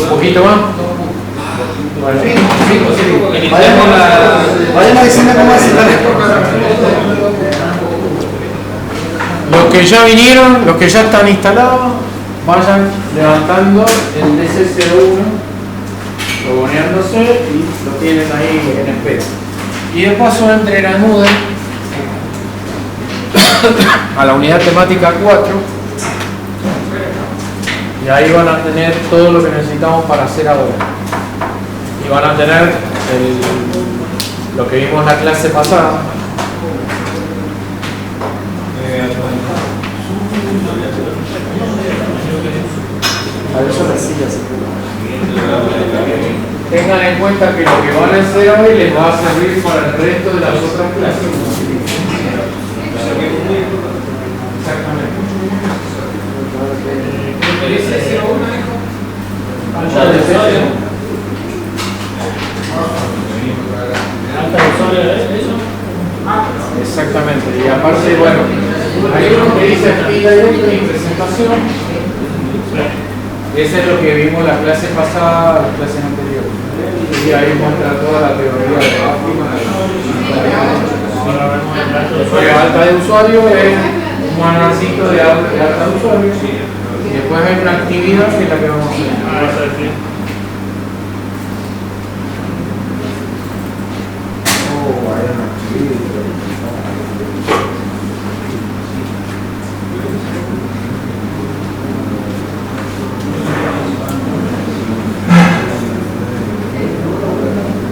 Un poquito más. Vayan diciendo cómo hacer. Los que ya vinieron, los que ya están instalados, vayan levantando el DC01, logoneándose y lo tienen ahí en espera. Y de paso entren a Moodle a la unidad temática 4 y ahí van a tener todo lo que necesitamos para hacer ahora. Y van a tener lo que vimos en la clase pasada. Tengan en cuenta que lo que van a hacer hoy les va a servir para el resto de las otras clases. Exactamente. Exactamente. Y aparte, bueno, hay uno que dice pila directa y presentación. Ese es lo que vimos la clase pasada, la clase anterior. Y ahí muestra toda la teoría de la alta de usuario, es un manualcito de alta de usuario. Y después hay una actividad que es la que vamos a hacer. Hay una actividad.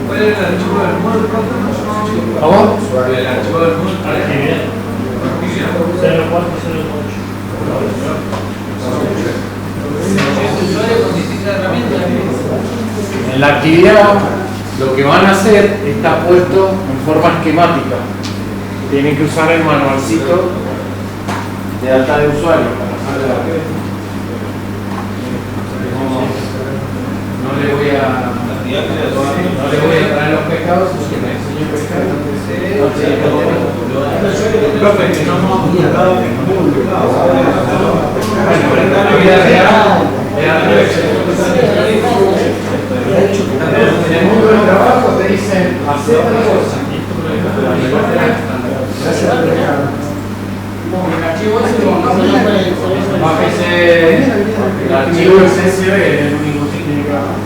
¿Cuál era el archivo del módulo? ¿Cómo? El archivo del módulo. Actividad. 0408. En la actividad lo que van a hacer está puesto en forma esquemática. Tienen que usar el manualcito de alta de usuario para hacer la no le voy a traer los pescados, sino que me enseño a pescar. Profe, que no hemos hablado de en el mundo del trabajo te dicen hacer tal cosa. El archivo ese bájese el archivo SSB, es el único que tiene que bajar.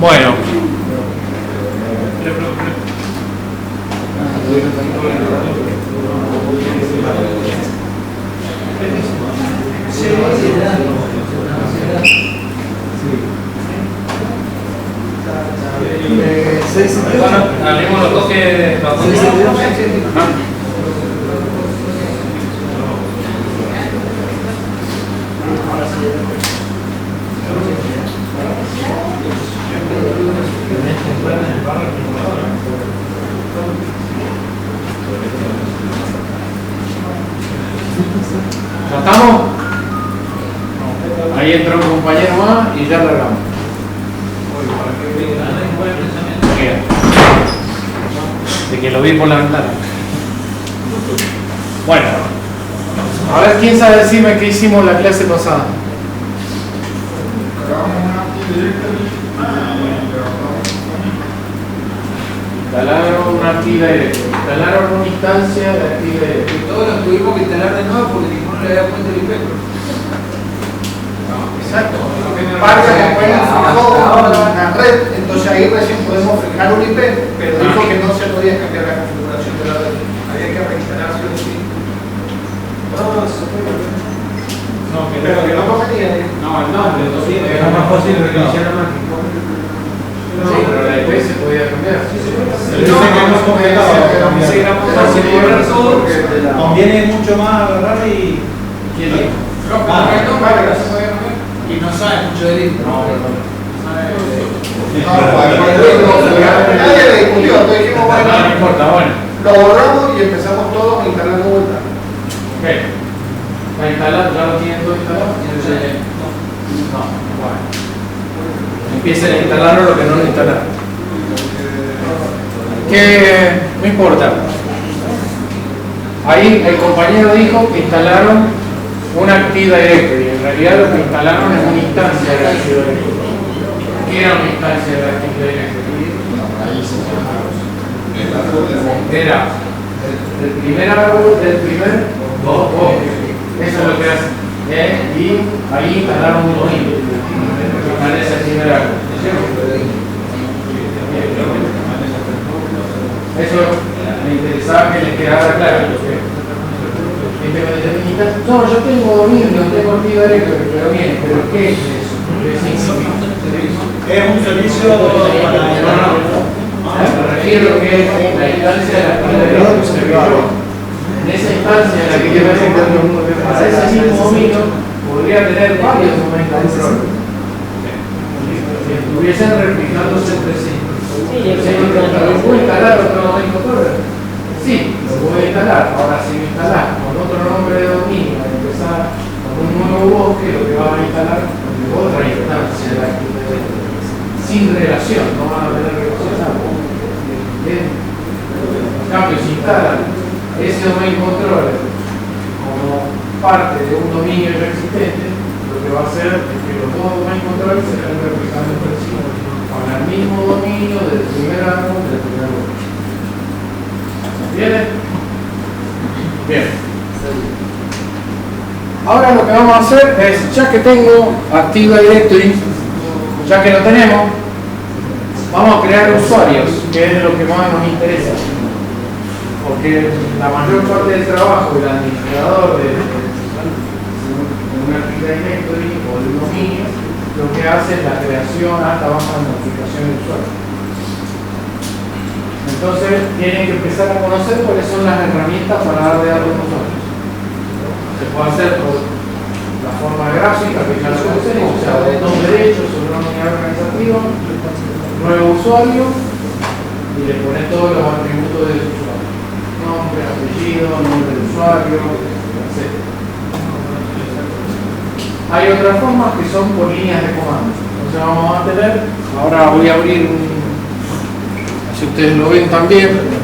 Bueno. Abrimos los toques. ¿Ya estamos? Ahí entró un compañero más y ya largamos. De que lo vi por la ventana. Bueno, a ver quién sabe decirme qué hicimos la clase pasada. Instalaron una actividad directa, instalaron una instancia de actividad directa. Y todos los tuvimos que instalar de nuevo porque ninguno le había puesto el IP. Exacto. Parte que pueden fijar una red, entonces ahí recién podemos fijar un IP, pero dijo que no se podía cambiar la configuración de la red. Había que reinstalarse el IP. No, Pero que no cometía. No, el nombre, entonces era más fácil de reiniciar la máquina. Sí, pero la IP se podía cambiar. Conviene mucho más agarrar y... ¿Quién dijo? Y no sabe mucho de esto. Nadie le discutió, entonces dijimos, bueno, No importa, bueno. lo borramos y empezamos todos a instalar de vuelta. Ok. ¿Está instalado? ¿Ya lo tienen todo instalado? No. Bueno. Empiecen a instalarlo lo que no lo instalaron. que no importa. Ahí el compañero dijo que instalaron una Active Directory. En realidad lo que instalaron es una instancia de la Active Directory. ¿Qué era una instancia de la Active Directory? Era el primer árbol del primer bloque. Eso es lo que hace. Y ahí instalaron un dominio. Parece el primer árbol. Eso me interesaba que les quedara claro. No, yo tengo dominio, tengo Active Directory, pero bien, ¿pero qué es eso? ¿Qué significa? Es un servicio Me refiero que es la instancia de la Active Directory. En esa instancia en la que yo me encuentro, para ese mismo dominio, podría tener varios domain controllers que estuviesen replicándose entre sí. ¿Puedo instalar otro domain controller? Sí, lo puedo instalar. Ahora, si lo instalás con otro nombre de dominio, al empezar con un nuevo bosque, lo que vas a instalar es otra instancia de la Active Directory. Sin relación, no van a tener relación. Bien. En cambio, si instalan ese domain controller como parte de un dominio ya existente, lo que va a hacer es que los dos domain controllers se están replicando entre sí con el mismo dominio del primer árbol del primer bloque. ¿Viene? Bien. Ahora lo que vamos a hacer es, ya que tengo Active Directory, ya que lo tenemos, vamos a crear usuarios, que es lo que más nos interesa. Porque la mayor parte del trabajo del administrador de una Active Directory o de un dominio, lo que hace es la creación, alta, baja, notificación de usuarios. Entonces tienen que empezar a conocer cuáles son las herramientas para dar de alta a los usuarios. Se puede hacer por la forma gráfica que ya lo conocemos, o sea, botón derecho sobre una unidad organizativa, nuevo usuario y le pones todos los atributos del usuario. Nombre, apellido, nombre del usuario, etc. Hay otras formas que son por líneas de comando. Entonces vamos a tener, ahora voy a abrir un, si ustedes lo ven también,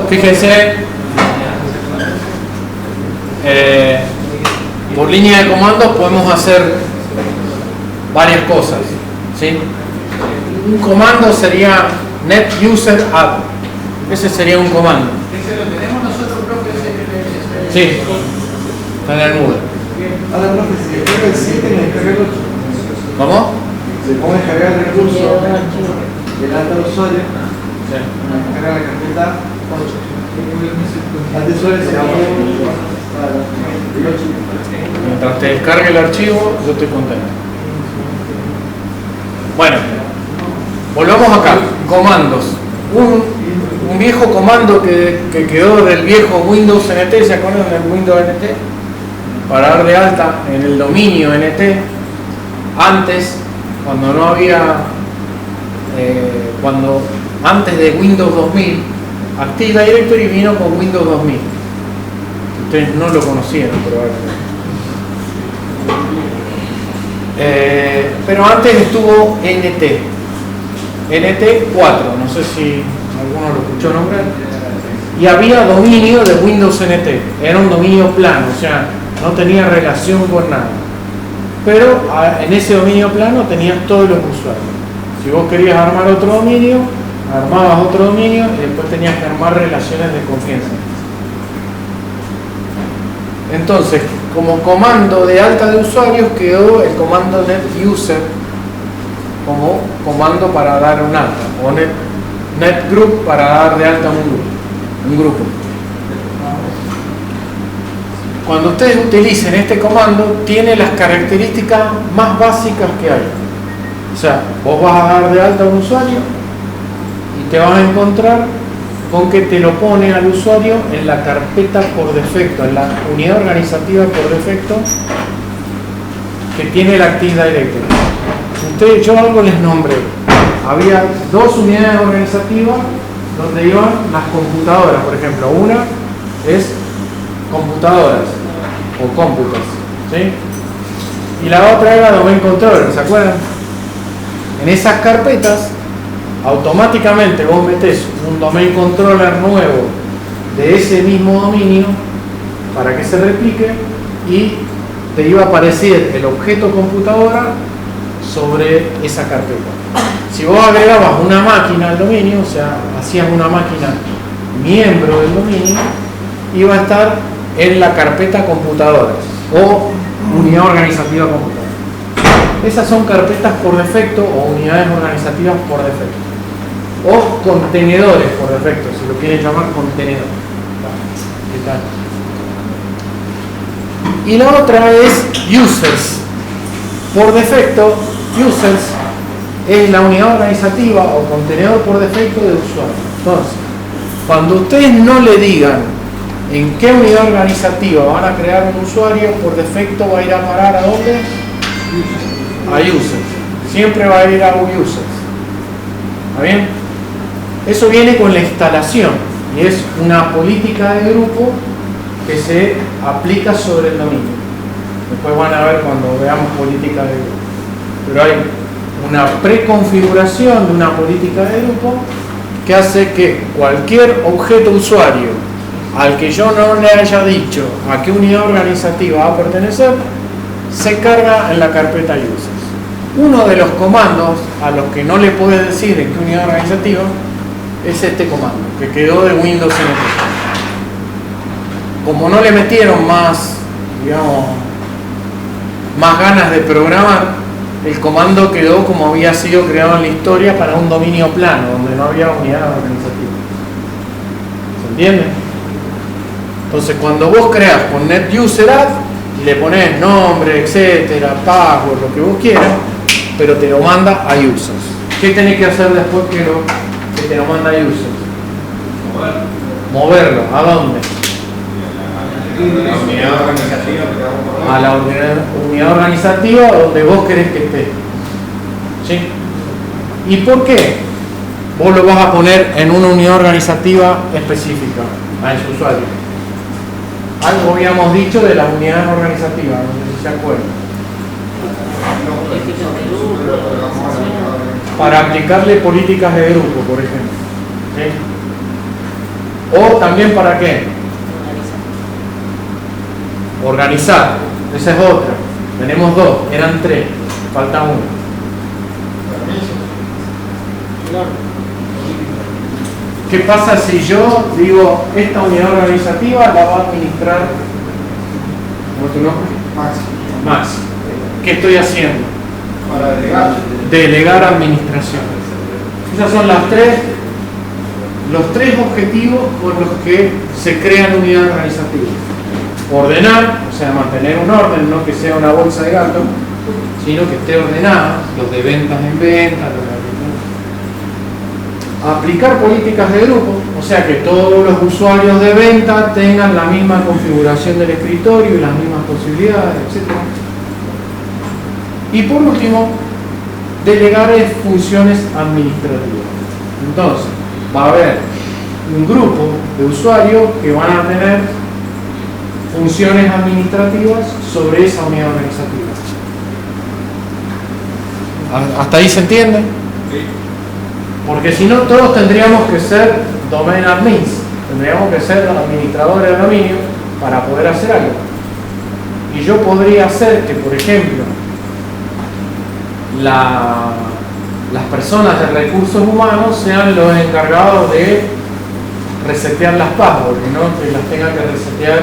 fíjense, por línea de comandos podemos hacer varias cosas, ¿sí? Un comando sería net user add, ese sería un comando. Ese lo tenemos nosotros propios en el Sí, está en el Moodle. Ahora, profe, si descarga el 7 y descarga el 8. ¿Cómo? Se puede descargar el recurso del alta usuario, descargar la carpeta 8. Antes usuario se llama el 8. Mientras te descargue el archivo, yo estoy contento. Bueno, volvamos acá. Comandos. Un viejo comando que quedó del viejo Windows NT, ¿se acuerdan del Windows NT? Para dar de alta en el dominio NT. Antes, cuando no había, antes de Windows 2000, Active Directory vino con Windows 2000. Ustedes no lo conocieron probablemente. Pero antes estuvo NT 4, no sé si alguno lo escuchó nombrar, y había dominio de Windows NT, era un dominio plano, o sea, no tenía relación con nada, pero en ese dominio plano tenías todos los usuarios. Si vos querías armar otro dominio, armabas otro dominio y después tenías que armar relaciones de confianza. Entonces, como comando de alta de usuarios quedó el comando netuser como comando para dar un alta, o netgroup para dar de alta un grupo. Cuando ustedes utilicen este comando, tiene las características más básicas que hay. O sea, vos vas a dar de alta a un usuario y te vas a encontrar con que te lo pone al usuario en la carpeta por defecto, en la unidad organizativa por defecto que tiene la Active Directory. Ustedes, yo algo les nombré. Había dos unidades organizativas donde iban las computadoras, por ejemplo. Una es computadoras o cómputos, ¿sí? Y la otra era Domain Controller, ¿se acuerdan? En esas carpetas, automáticamente vos metés un Domain Controller nuevo de ese mismo dominio para que se replique y te iba a aparecer el objeto computadora sobre esa carpeta. Si vos agregabas una máquina al dominio, o sea, hacías una máquina miembro del dominio, iba a estar en la carpeta computadoras o unidad organizativa computadora. Esas son carpetas por defecto o unidades organizativas por defecto. O contenedores por defecto, si lo quieren llamar contenedor. ¿Qué tal? Y la otra es users. Por defecto, users es la unidad organizativa o contenedor por defecto de usuario. Entonces, cuando ustedes no le digan en qué unidad organizativa van a crear un usuario, por defecto va a ir a parar ¿a dónde? A users. Siempre va a ir a users. ¿Está bien? Eso viene con la instalación y es una política de grupo que se aplica sobre el dominio. Después van a ver cuando veamos política de grupo. Pero hay una preconfiguración de una política de grupo que hace que cualquier objeto usuario al que yo no le haya dicho a qué unidad organizativa va a pertenecer, se carga en la carpeta users. Uno de los comandos a los que no le puedes decir en qué unidad organizativa es este comando, que quedó de Windows NT. Como no le metieron más, digamos, más ganas de programar, el comando quedó como había sido creado en la historia para un dominio plano, donde no había unidad organizativa. ¿Se entiende? Entonces, cuando vos creas con NetUserAdd y le pones nombre, etcétera, password, lo que vos quieras, pero te lo manda a users. ¿Qué tenés que hacer después que te lo manda a users? Moverlo. ¿A dónde? A la unidad organizativa donde vos querés que esté. ¿Sí? ¿Y por qué? Vos lo vas a poner en una unidad organizativa específica a ese usuario. Algo habíamos dicho de las unidades organizativas, no sé si se acuerdan. Para aplicarle políticas de grupo, por ejemplo. ¿Sí? O también para qué? Organizar. Esa es otra. Tenemos dos, eran tres, falta uno. ¿Qué pasa si yo digo esta unidad organizativa la va a administrar ¿cómo es tu nombre? Max. ¿Qué estoy haciendo? Para Delegar administración. Esas son los tres objetivos con los que se crean unidades organizativas. Ordenar, o sea, mantener un orden, no que sea una bolsa de gato, sino que esté ordenada, los de ventas en ventas, aplicar políticas de grupo, o sea que todos los usuarios de venta tengan la misma configuración del escritorio y las mismas posibilidades, etc. Y por último, delegar funciones administrativas. Entonces, va a haber un grupo de usuarios que van a tener funciones administrativas sobre esa unidad organizativa. ¿Hasta ahí se entiende? Sí. Porque si no, todos tendríamos que ser domain admins, tendríamos que ser los administradores del dominio para poder hacer algo. Y yo podría hacer que, por ejemplo, las personas de recursos humanos sean los encargados de resetear las passwords, y no que las tenga que resetear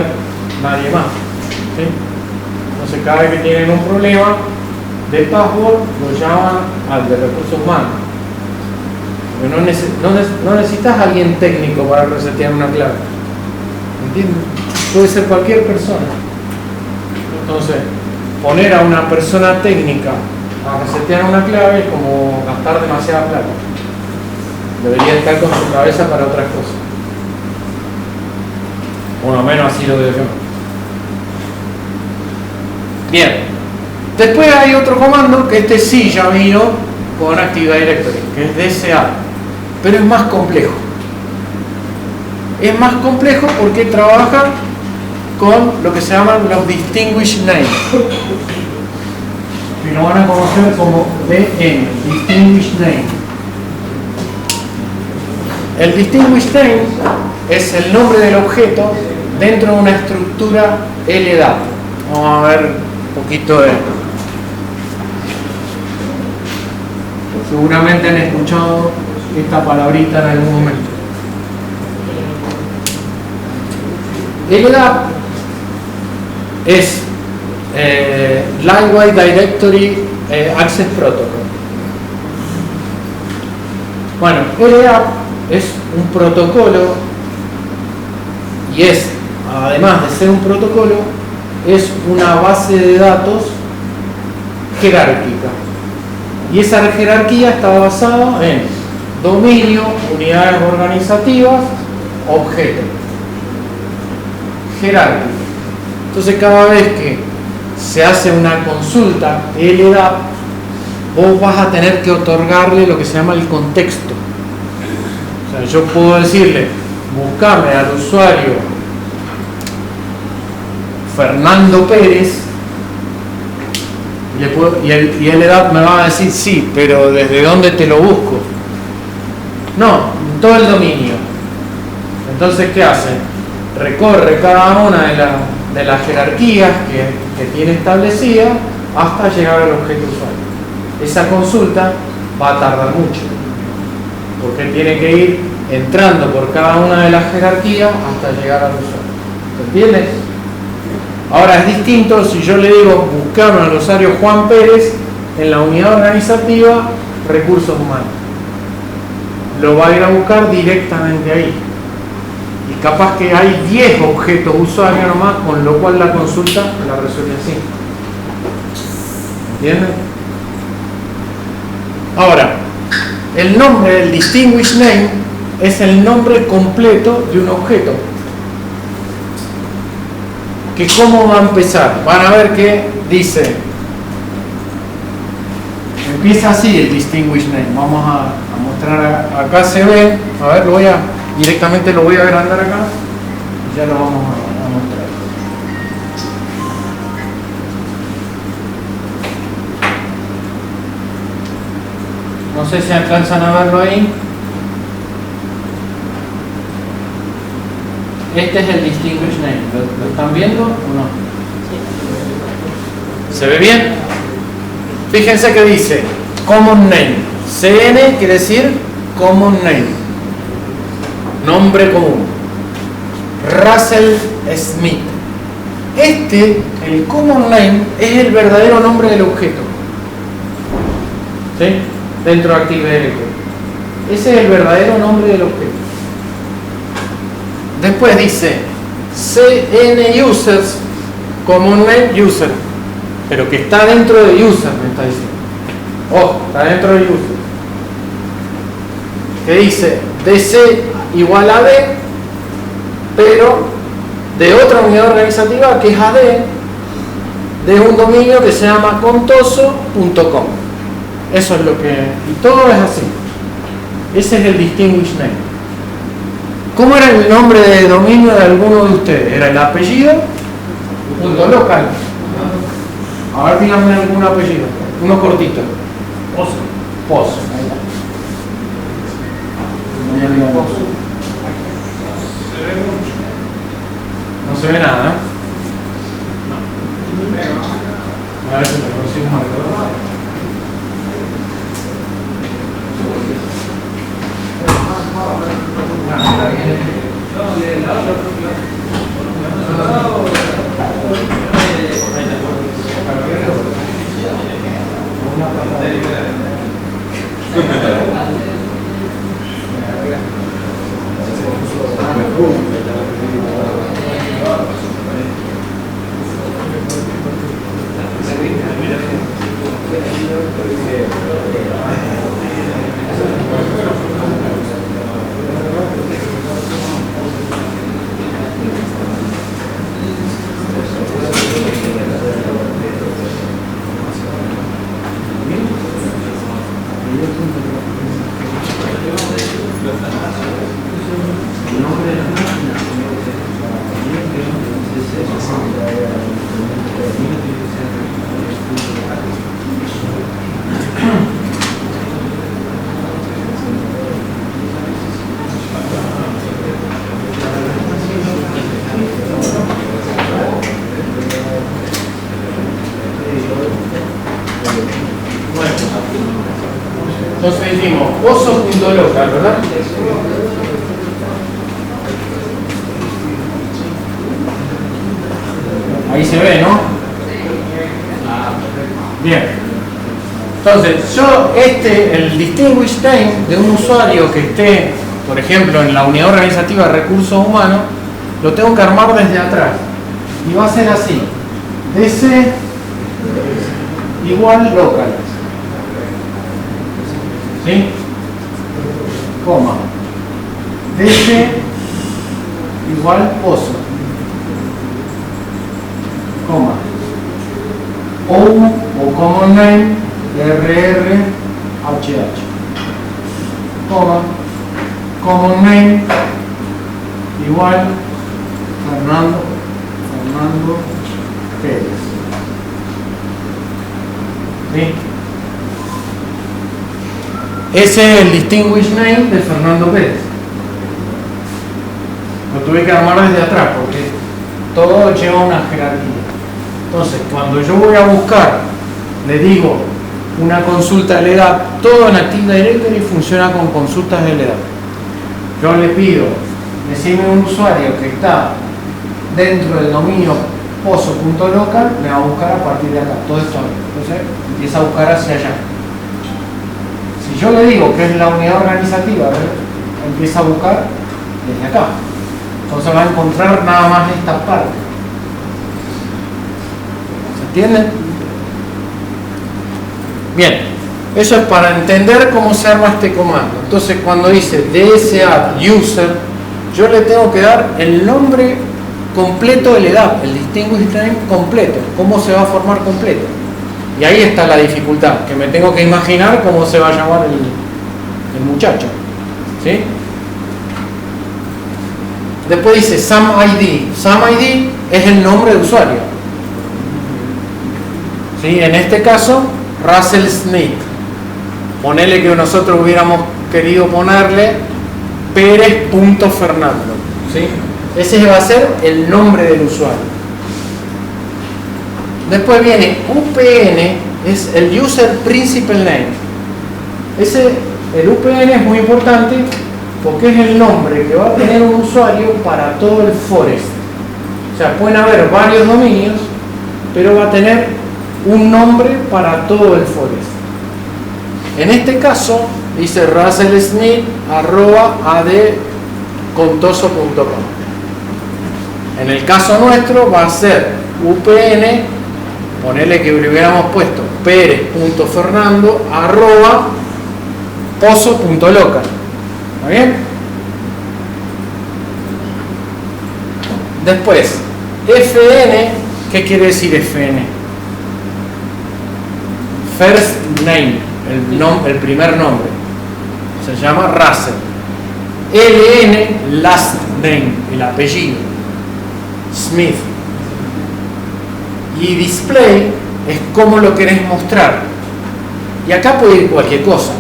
nadie más. ¿Sí? Entonces, cada vez que tienen un problema de password, lo llaman al de recursos humanos. No necesitas a alguien técnico para resetear una clave. ¿Entiendes? Puede ser cualquier persona. Entonces, poner a una persona técnica a resetear una clave es como gastar demasiada plata. Debería estar con su cabeza para otras cosas. Por lo menos así lo veo yo. Bien. Después hay otro comando que este sí ya vino con Active Directory, que es DSA, pero es más complejo. Es más complejo porque trabaja con lo que se llaman los Distinguished Names, que lo van a conocer como DN, Distinguished Name. El Distinguished Name es el nombre del objeto dentro de una estructura LDAP. Vamos a ver un poquito de esto. Seguramente han escuchado esta palabrita en algún momento. LDAP es Lightweight Directory Access Protocol. Bueno, LDAP es un protocolo y es, además de ser un protocolo, es una base de datos jerárquica. Y esa jerarquía está basada en dominio, unidades organizativas, objetos. Jerárquica. Entonces cada vez que se hace una consulta LDAP, vos vas a tener que otorgarle lo que se llama el contexto. O sea, yo puedo decirle, buscame al usuario Fernando Pérez, y el LDAP me va a decir, sí, pero ¿desde dónde te lo busco? No, todo el dominio. Entonces, ¿qué hace? Recorre cada una de las jerarquías que tiene establecida hasta llegar al objeto usuario. Esa consulta va a tardar mucho, porque tiene que ir entrando por cada una de las jerarquías hasta llegar al usuario. ¿Se entiende? Ahora es distinto si yo le digo buscame al usuario Juan Pérez en la unidad organizativa recursos humanos. Lo va a ir a buscar directamente ahí. Y capaz que hay 10 objetos usuarios nomás, con lo cual la consulta la resuelve así. ¿Entienden? Ahora, el nombre del Distinguished Name es el nombre completo de un objeto. Que cómo va a empezar. Van a ver que dice, empieza así el Distinguished Name. Vamos a mostrar acá, se ve, a ver, directamente lo voy a agrandar acá y ya lo vamos a mostrar. No sé si alcanzan a verlo ahí. Este es el Distinguished Name. ¿Lo están viendo o no? ¿Se ve bien? Fíjense que dice Common Name. CN quiere decir Common Name. Nombre común. Russell Smith. El Common Name, es el verdadero nombre del objeto. ¿Sí? Dentro de Active Directory. Ese es el verdadero nombre del objeto. Después dice CN Users, Common Name User, pero que está dentro de User, me está diciendo. Está dentro de User. Que dice DC igual a D, pero de otra unidad organizativa que es AD, de un dominio que se llama contoso.com. Eso es lo que... Y todo es así. Ese es el Distinguished Name. ¿Cómo era el nombre de dominio de alguno de ustedes? ¿Era el apellido? Punto local. A ver, díganme algún apellido. Uno cortito. Pozo. Ahí está. No se ve nada, ¿eh? A ver si lo consigo marcar. Entonces decimos pozo.local, ¿verdad? Ahí se ve, ¿no? Bien. Entonces, yo el distinguish name de un usuario que esté, por ejemplo, en la unidad organizativa de recursos humanos, lo tengo que armar desde atrás. Y va a ser así. DC igual local. ¿Sí? Coma. DC igual pozo. Coma. O common name RRHH. Coma. Common name igual Fernando Pérez. ¿Sí? Ese es el distinguish name de Fernando Pérez. Lo tuve que armar desde atrás porque todo lleva una jerarquía. Entonces, cuando yo voy a buscar, le digo una consulta de LDAP, todo en Active Directory funciona con consultas de LDAP. Yo le pido, decime un usuario que está dentro del dominio pozo.local, me va a buscar a partir de acá, todo esto. Entonces, empieza a buscar hacia allá. Si yo le digo que es la unidad organizativa, empieza a buscar desde acá. Entonces va a encontrar nada más esta parte. ¿Se entiende? Bien, eso es para entender cómo se arma este comando. Entonces cuando dice DSAdd user, yo le tengo que dar el nombre completo del EDAP, el distinguish name completo, cómo se va a formar completo. Y ahí está la dificultad, que me tengo que imaginar cómo se va a llamar el muchacho. ¿Sí? Después dice SAMID. SAMID es el nombre de usuario. ¿Sí? En este caso, Russell Smith. Ponele que nosotros hubiéramos querido ponerle Pérez.Fernando. ¿Sí? Ese va a ser el nombre del usuario. Después viene UPN, es el User Principal Name. El UPN es muy importante porque es el nombre que va a tener un usuario para todo el forest. O sea, pueden haber varios dominios, pero va a tener un nombre para todo el forest. En este caso, dice russellsmith@adcontoso.com. En el caso nuestro va a ser UPN, ponele que le hubiéramos puesto Pérez.Fernando@pozo.local. ¿Está bien? Después, FN, ¿qué quiere decir FN? First name, el primer nombre. Se llama Russell. LN, last name, el apellido. Smith. Y display es cómo lo querés mostrar. Y acá puede ir cualquier cosa.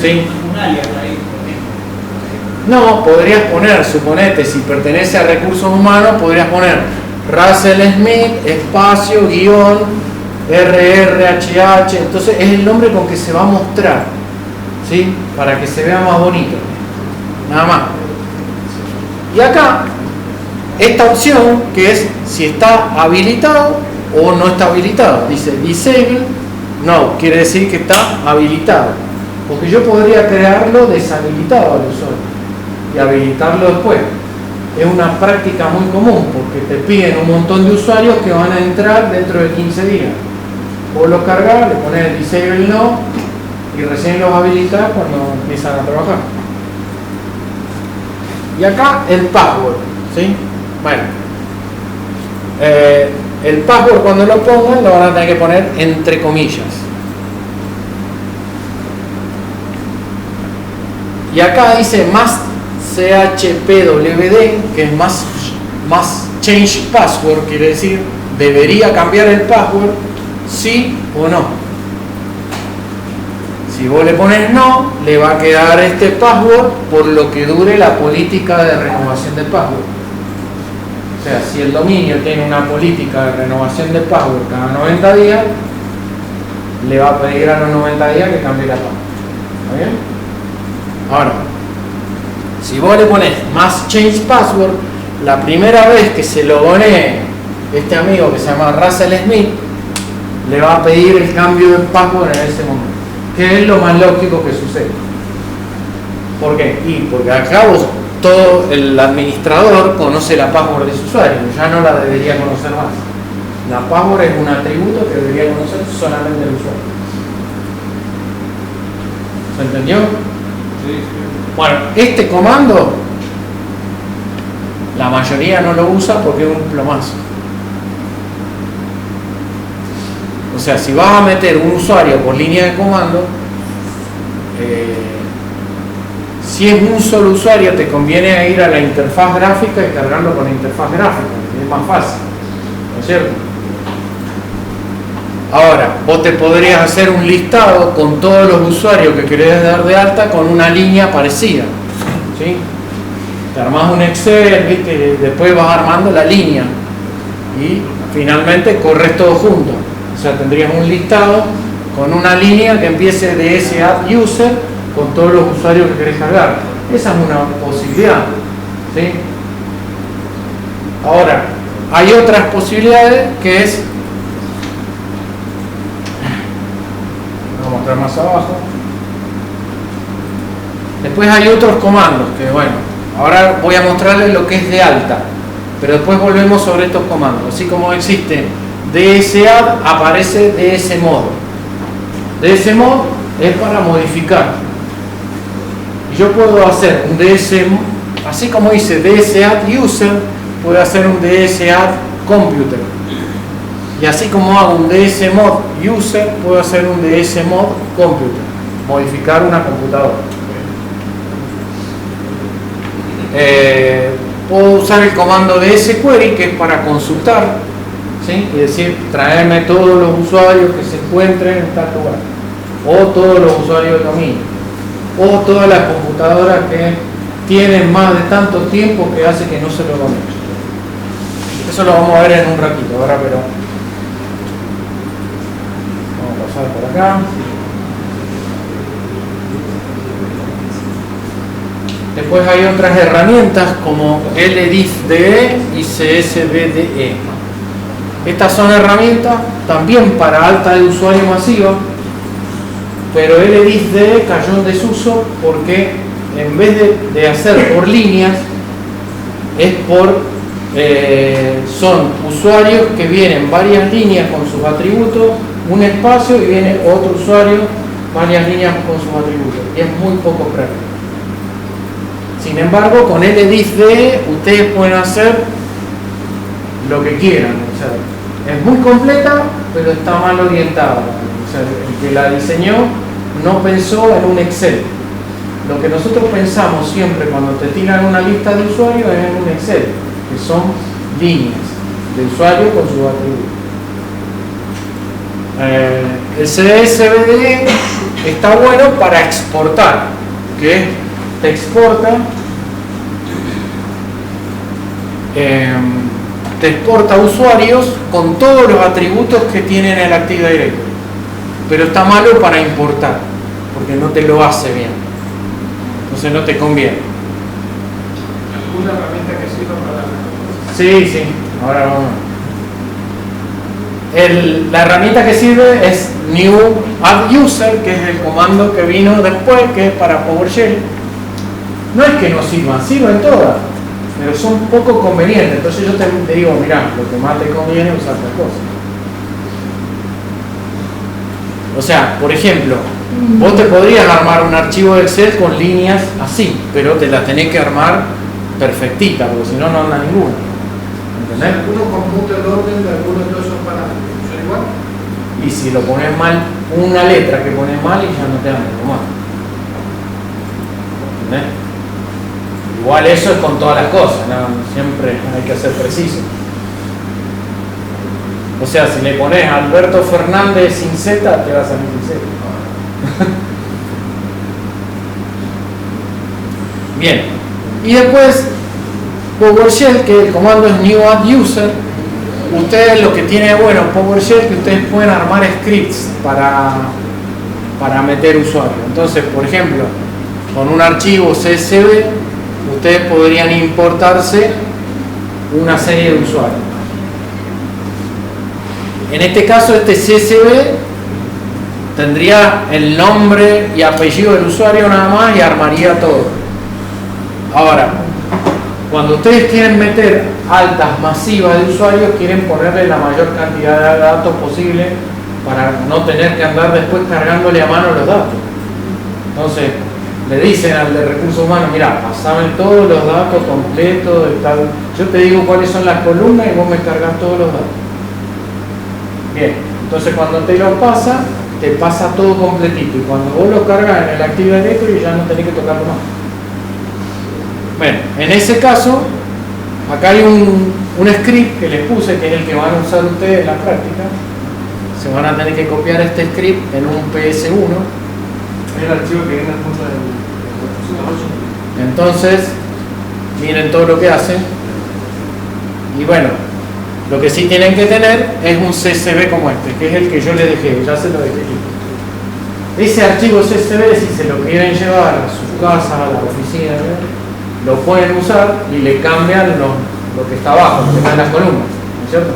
¿Sí? Un alias ahí, No, podrías poner, suponete, si pertenece a recursos humanos, podrías poner Russell Smith, espacio, guión, RRHH. Entonces es el nombre con que se va a mostrar, ¿sí? Para que se vea más bonito. Nada más. Y acá, esta opción que es si está habilitado o no está habilitado. Dice disable, no, quiere decir que está habilitado. Porque yo podría crearlo deshabilitado al usuario y habilitarlo después. Es una práctica muy común porque te piden un montón de usuarios que van a entrar dentro de 15 días. Vos los cargas, le pones disable no y recién los habilitas cuando empiezan a trabajar. Y acá el password, ¿sí? Bueno, el password cuando lo pongan lo van a tener que poner entre comillas. Y acá dice must chpwd, que es más change password, quiere decir debería cambiar el password, sí o no. Si vos le pones no, le va a quedar este password por lo que dure la política de renovación del password. O sea, si el dominio tiene una política de renovación del password cada 90 días, le va a pedir a los 90 días que cambie la página. ¿Está bien? Ahora, si vos le pones más change password, la primera vez que se logonee este amigo que se llama Russell Smith, le va a pedir el cambio de password en ese momento, que es lo más lógico que sucede. ¿Por qué? Y porque acá vos, todo el administrador conoce la password de su usuario, ya no la debería conocer más. La password es un atributo que debería conocer solamente el usuario. ¿Se entendió? Sí. Bueno, este comando la mayoría no lo usa porque es un plomazo. O sea, si vas a meter un usuario por línea de comando, si es un solo usuario te conviene ir a la interfaz gráfica y cargarlo con la interfaz gráfica, es más fácil, ¿no es cierto? Ahora, vos te podrías hacer un listado con todos los usuarios que querés dar de alta con una línea parecida, ¿sí? Te armás un Excel, ¿viste? Y después vas armando la línea y finalmente corres todo junto. O sea, tendrías un listado con una línea que empiece de ese add user con todos los usuarios que querés cargar. Esa es una posibilidad, ¿sí? Ahora, hay otras posibilidades que es, voy a mostrar más abajo. Después hay otros comandos que, bueno, ahora voy a mostrarles lo que es de alta, pero después volvemos sobre estos comandos. Así como existe dsadd, aparece dsmod. Dsmod es para modificar. Y yo puedo hacer un dsmod, así como hice dsadd user, puedo hacer un dsadd computer. Y así como hago un dsmod user, puedo hacer un dsmod computer, modificar una computadora. Puedo usar el comando dsquery, que es para consultar, ¿sí? Y decir, traerme todos los usuarios que se encuentren en tal lugar, o todos los usuarios de dominio, o todas las computadoras que tienen más de tanto tiempo que hace que no se lo conecten. Eso lo vamos a ver en un ratito, ahora, pero vamos a pasar por acá. Después hay otras herramientas como LDIFDE y CSVDE. Estas son herramientas también para alta de usuario masiva, pero LDIFDE cayó en desuso porque en vez de hacer por líneas, es por son usuarios que vienen varias líneas con sus atributos, un espacio y viene otro usuario, varias líneas con sus atributos, y es muy poco práctico. Sin embargo, con LDIFDE ustedes pueden hacer lo que quieran. O sea, es muy completa, pero está mal orientada. O sea, el que la diseñó no pensó en un Excel. Lo que nosotros pensamos siempre cuando te tiran una lista de usuarios es en un Excel, que son líneas de usuarios con sus atributos. El CSVD está bueno para exportar, que te exporta usuarios con todos los atributos que tienen el Active Directory, pero está malo para importar porque no te lo hace bien, entonces no te conviene. ¿Alguna herramienta que sirva para...? Sí, ahora vamos. La herramienta que sirve es new add user, que es el comando que vino después, que es para PowerShell. No es que no sirven todas, pero son poco convenientes. Entonces yo te digo, mirá, lo que más te conviene es usar otra cosa. O sea, por ejemplo, vos te podrías armar un archivo de Excel con líneas así, pero te las tenés que armar perfectita, porque si no, no anda ninguna. ¿Entendés? Algunos conmuta el orden de algunos de esos parámetros. ¿Son igual? Y si lo pones mal, una letra que pones mal y ya no te anda mal. ¿Entendés? Igual eso es con todas las cosas, ¿no? Siempre hay que ser preciso. O sea, si le pones Alberto Fernández sin Z, te va a salir sin Z. Bien. Y después PowerShell, que el comando es new add user, ustedes lo que tiene bueno PowerShell es que ustedes pueden armar scripts para meter usuarios. Entonces, por ejemplo, con un archivo CSV, ustedes podrían importarse una serie de usuarios. En este caso, este CSV tendría el nombre y apellido del usuario nada más y armaría todo. Ahora, cuando ustedes quieren meter altas masivas de usuarios, quieren ponerle la mayor cantidad de datos posible para no tener que andar después cargándole a mano los datos. Entonces, le dicen al de recursos humanos, mira, pasame todos los datos completos de tal. Yo te digo cuáles son las columnas y vos me cargas todos los datos. Bien, entonces cuando te lo pasa, te pasa todo completito. Y cuando vos lo cargas en el Active Directory ya no tenés que tocarlo más. Bueno, en ese caso, acá hay un script que les puse, que es el que van a usar ustedes en la práctica. Se van a tener que copiar este script en un PS1. Es el archivo que viene al punto del. Entonces, miren todo lo que hacen. Y bueno, lo que sí tienen que tener es un CSV como este, que es el que yo les dejé, ya se lo dejé aquí. Ese archivo CSV, si se lo quieren llevar a su casa, a la oficina, lo pueden usar y le cambian lo que está abajo, lo que está en las columnas, ¿no es cierto?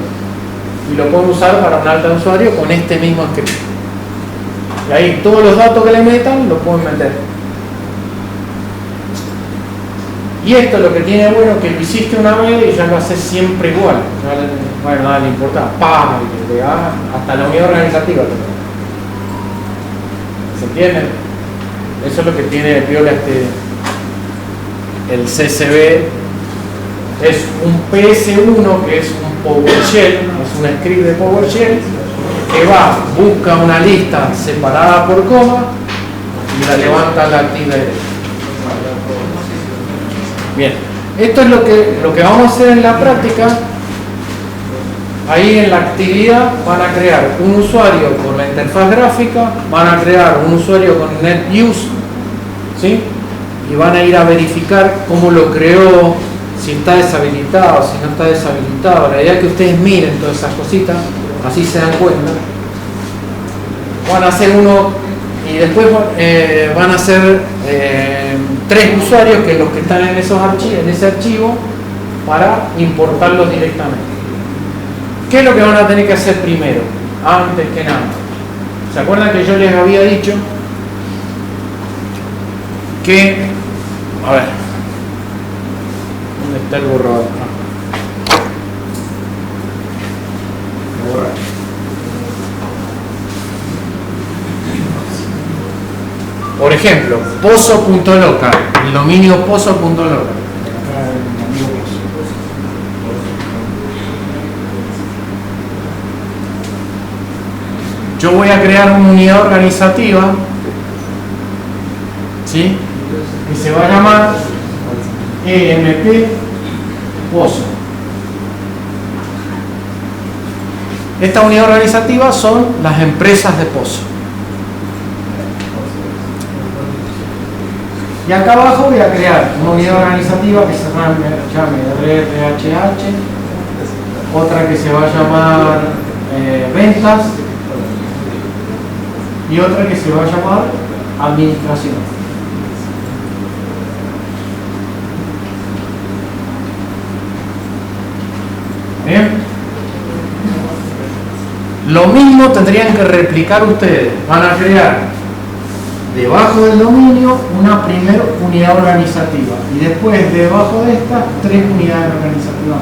Y lo pueden usar para un alta de usuario con este mismo script. Y ahí todos los datos que le metan lo pueden meter. Y esto lo que tiene bueno que lo hiciste una vez y ya lo haces siempre igual. Bueno, nada le importa, hasta la unidad organizativa. ¿Se entiende? Eso es lo que tiene de piola el CSV. Es un PS1 que es un PowerShell, es un script de PowerShell que va, busca una lista separada por coma y la levanta a la Active Directory. Bien, esto es lo que vamos a hacer en la práctica. Ahí en la actividad van a crear un usuario con la interfaz gráfica, van a crear un usuario con NetViews, ¿sí? Y van a ir a verificar cómo lo creó, si está deshabilitado, si no está deshabilitado. La idea es que ustedes miren todas esas cositas, así se dan cuenta. Van a hacer uno y después van a hacer 3 usuarios, que los que están en esos archivos, en ese archivo, para importarlos directamente. ¿Qué es lo que van a tener que hacer primero? Antes que nada. ¿Se acuerdan que yo les había dicho que, a ver, ¿dónde está el borrador? Por ejemplo, pozo.local, el dominio pozo.local. Yo voy a crear una unidad organizativa, ¿sí? Y se va a llamar EMP Pozo. Esta unidad organizativa son las empresas de Pozo. Y acá abajo voy a crear una unidad organizativa que se llame RRHH, otra que se va a llamar ventas y otra que se va a llamar administración. Bien. Lo mismo tendrían que replicar ustedes. Van a crear debajo del dominio una primera unidad organizativa y después debajo de estas 3 unidades organizativas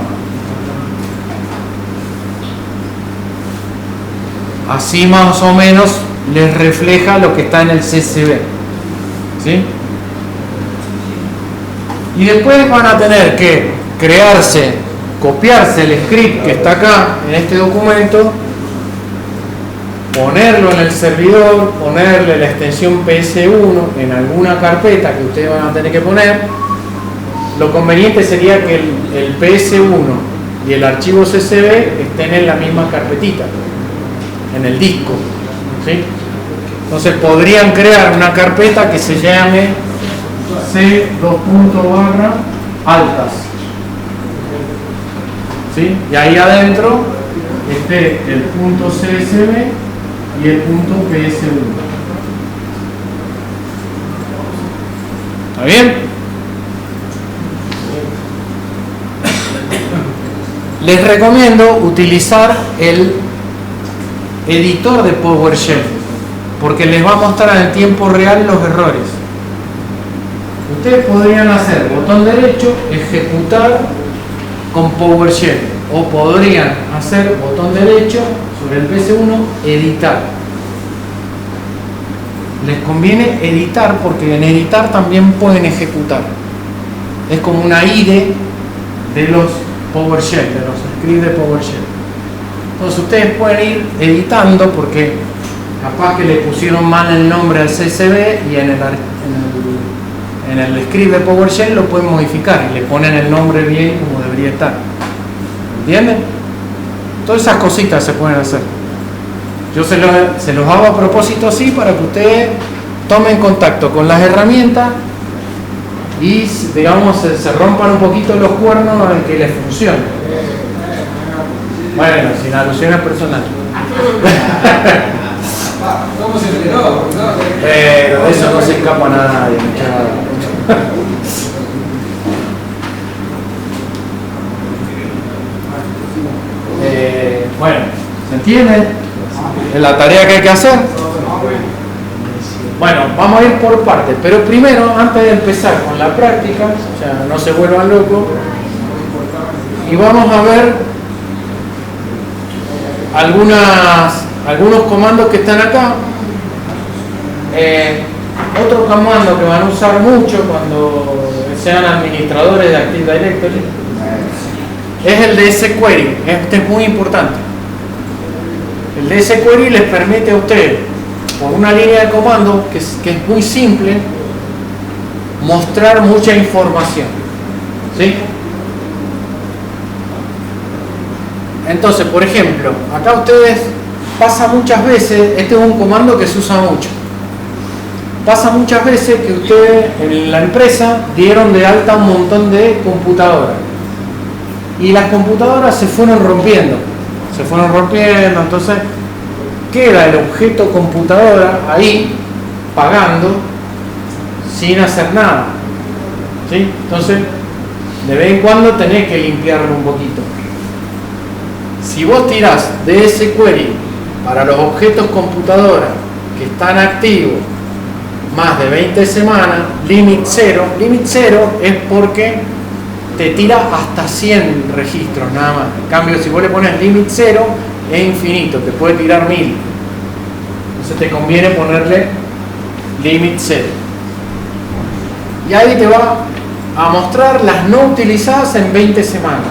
más. Así más o menos les refleja lo que está en el CSV, ¿sí? Y después van a tener que copiarse el script que está acá en este documento, ponerlo en el servidor, ponerle la extensión PS1 en alguna carpeta que ustedes van a tener que poner. Lo conveniente sería que el PS1 y el archivo CSV estén en la misma carpetita, en el disco, ¿sí? Entonces podrían crear una carpeta que se llame C2.altas, ¿sí? Y ahí adentro esté el punto CSV y el punto PS1. ¿Está bien? Les recomiendo utilizar el editor de PowerShell porque les va a mostrar en tiempo real los errores. Ustedes podrían hacer botón derecho, ejecutar con PowerShell, o podrían hacer botón derecho sobre el PS1, editar. Les conviene editar porque en editar también pueden ejecutar. Es como una IDE de los PowerShell, de los scripts de PowerShell. Entonces ustedes pueden ir editando porque capaz que le pusieron mal el nombre al CSV y en el script de PowerShell lo pueden modificar y le ponen el nombre bien como debería estar. ¿Entienden? Todas esas cositas se pueden hacer. Yo se los hago a propósito así para que ustedes tomen contacto con las herramientas y, digamos, se rompan un poquito los cuernos en que les funcione. Bueno, sin alusiones personales. ¿Cómo se enteró? Pero eso no se escapa a nadie, muchachos. Bueno, ¿se entiende? Es la tarea que hay que hacer. Bueno, vamos a ir por partes, pero primero, antes de empezar con la práctica, o sea, no se vuelvan locos, y vamos a ver algunos comandos que están acá. Otro comando que van a usar mucho cuando sean administradores de Active Directory es el DSQuery. Este es muy importante. El DSQuery les permite a ustedes, por una línea de comando que es muy simple, mostrar mucha información. ¿Sí? Entonces, por ejemplo, acá ustedes pasa muchas veces, este es un comando que se usa mucho. Pasa muchas veces que ustedes en la empresa dieron de alta un montón de computadoras y las computadoras se fueron rompiendo, entonces queda el objeto computadora ahí pagando sin hacer nada. ¿Sí? Entonces, de vez en cuando tenés que limpiarlo un poquito. Si vos tirás DSQuery para los objetos computadora que están activos más de 20 semanas, limit 0 es porque te tira hasta 100 registros nada más. En cambio, si vos le pones limit 0, es infinito, te puede tirar 1000. Entonces te conviene ponerle limit 0. Y ahí te va a mostrar las no utilizadas en 20 semanas.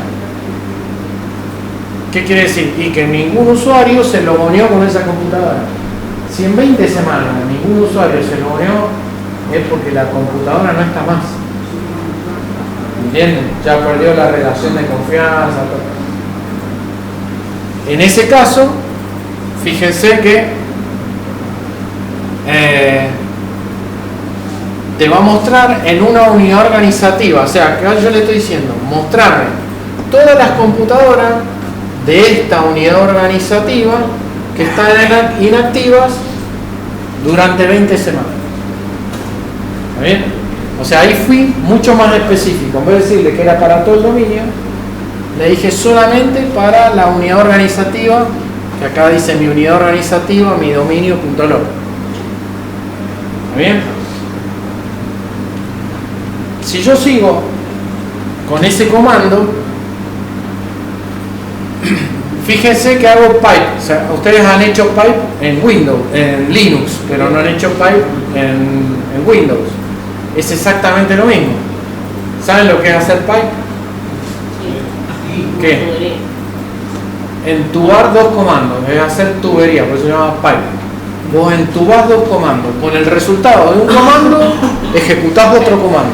¿Qué quiere decir? Y que ningún usuario se logoneó con esa computadora. Si en 20 semanas ningún usuario se logoneó, es porque la computadora no está más. ¿Entienden? Ya perdió la relación de confianza. En ese caso, fíjense que te va a mostrar en una unidad organizativa. O sea, que yo le estoy diciendo, mostrarme todas las computadoras de esta unidad organizativa que están inactivas durante 20 semanas. ¿Está bien? O sea, ahí fui mucho más específico. En vez de decirle que era para todo el dominio, le dije solamente para la unidad organizativa, que acá dice mi unidad organizativa, mi dominio.log. ¿Está bien? Si yo sigo con ese comando, fíjense que hago pipe. O sea, ustedes han hecho pipe en Windows, en Linux, pero no han hecho pipe en Windows. Es exactamente lo mismo. ¿Saben lo que es hacer pipe? ¿Qué? Entubar dos comandos, es hacer tubería, por eso se llama pipe. Vos entubás dos comandos, con el resultado de un comando ejecutás otro comando.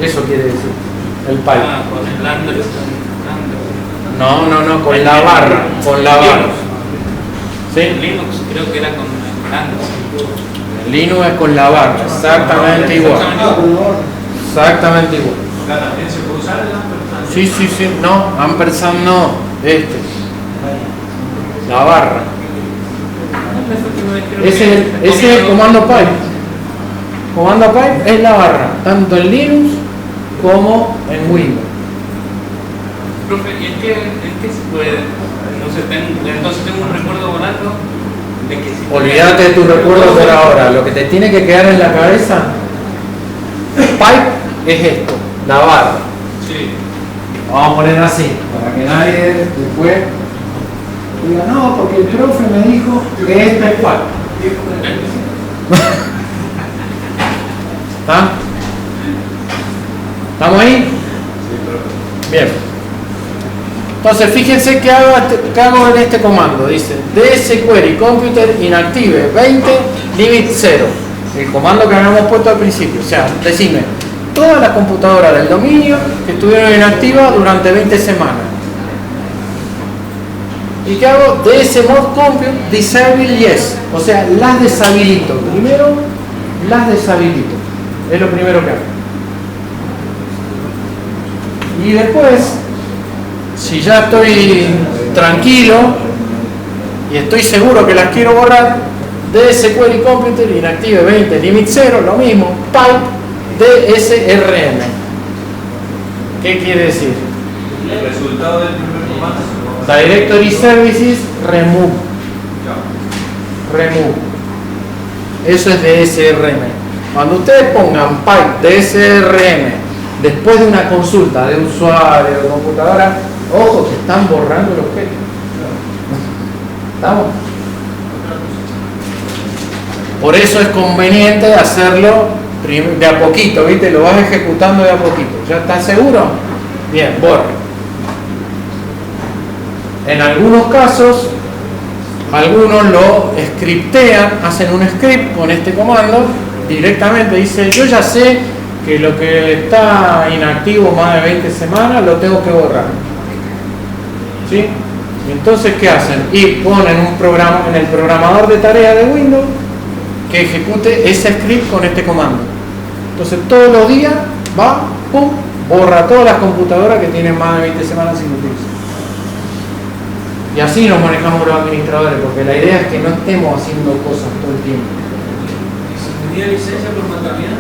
Eso quiere decir el pipe. No, con la barra, ¿sí? En Linux creo que era con Linux. Linux es con la barra, exactamente igual. Exactamente igual. ¿También se puede usar el ampersand? Sí, no, ampersand no, este. la barra. Ese es el comando pipe. Comando pipe es la barra, tanto en Linux como en Windows. Profe, ¿y en qué se puede? No sé, entonces tengo un recuerdo volando de que si... Olvídate de tu recuerdo por ahora. Lo que te tiene que quedar en la cabeza, pipe es esto, la barra. Sí. Vamos a poner así, para que nadie después diga, no, porque el profe me dijo que esto es pipe. ¿Está? ¿Estamos ahí? Bien. Entonces, fíjense qué hago en este comando. Dice ds query computer inactive 20 limit 0. El comando que habíamos puesto al principio. O sea, decime todas las computadoras del dominio que estuvieron inactivas durante 20 semanas. ¿Y qué hago? dsmod compute disable yes. O sea, las deshabilito. Primero, las deshabilito. Es lo primero que hago. Y después, si ya estoy tranquilo y estoy seguro que las quiero borrar, ds query computer inactive 20 limit 0, lo mismo, pipe dsrm. ¿Qué quiere decir? El resultado del primer comando. Directory Services remove. Eso es dsrm. Cuando ustedes pongan pipe dsrm después de una consulta de usuario, de computadora, ojo que están borrando el objeto. ¿Estamos? Por eso es conveniente hacerlo de a poquito, ¿viste? Lo vas ejecutando de a poquito. ¿Ya estás seguro? Bien, borra. En algunos casos, algunos lo scriptean, hacen un script con este comando, directamente dice, yo ya sé que lo que está inactivo más de 20 semanas lo tengo que borrar. ¿Sí? Entonces, ¿qué hacen? Y ponen un programa en el programador de tareas de Windows que ejecute ese script con este comando. Entonces, todos los días va, pum, borra todas las computadoras que tienen más de 20 semanas sin utilizar. Y así nos manejamos los administradores, porque la idea es que no estemos haciendo cosas todo el tiempo. ¿Se tenía licencia por maternidad?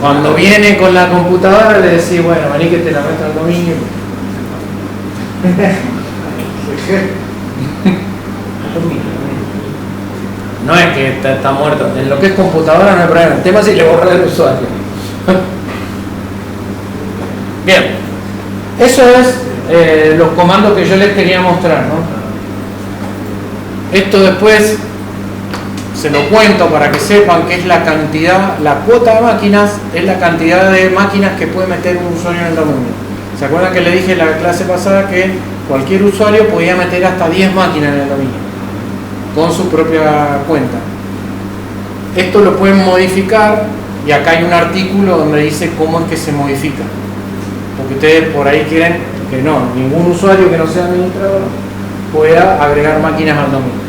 Cuando viene con la computadora le decís, bueno, vení que te la meto al dominio. No es que está muerto. En lo que es computadora no hay problema. El tema es si le borra el usuario. Bien. Eso es los comandos que yo les quería mostrar, ¿no? Esto después se lo cuento para que sepan que es la cantidad, la cuota de máquinas es la cantidad de máquinas que puede meter un usuario en el dominio. ¿Se acuerdan que le dije en la clase pasada que cualquier usuario podía meter hasta 10 máquinas en el dominio con su propia cuenta? Esto lo pueden modificar y acá hay un artículo donde dice cómo es que se modifica, porque ustedes por ahí quieren que no, ningún usuario que no sea administrador pueda agregar máquinas al dominio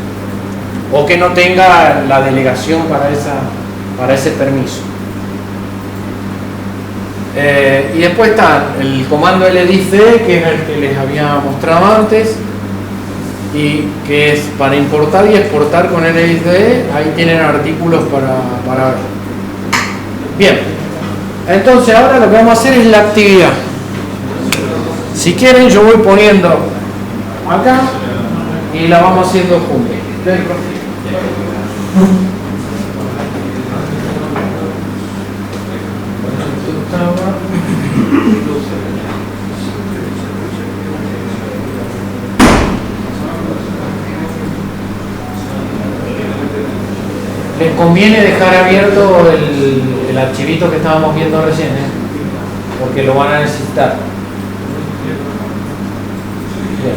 o que no tenga la delegación para ese permiso. Y después está el comando LDIC, que es el que les había mostrado antes, y que es para importar y exportar con LDIC. Ahí tienen artículos para ver. Bien, entonces ahora lo que vamos a hacer es la actividad. Si quieren yo voy poniendo acá y la vamos haciendo juntos. Les conviene dejar abierto el archivito que estábamos viendo recién, porque lo van a necesitar. Bien.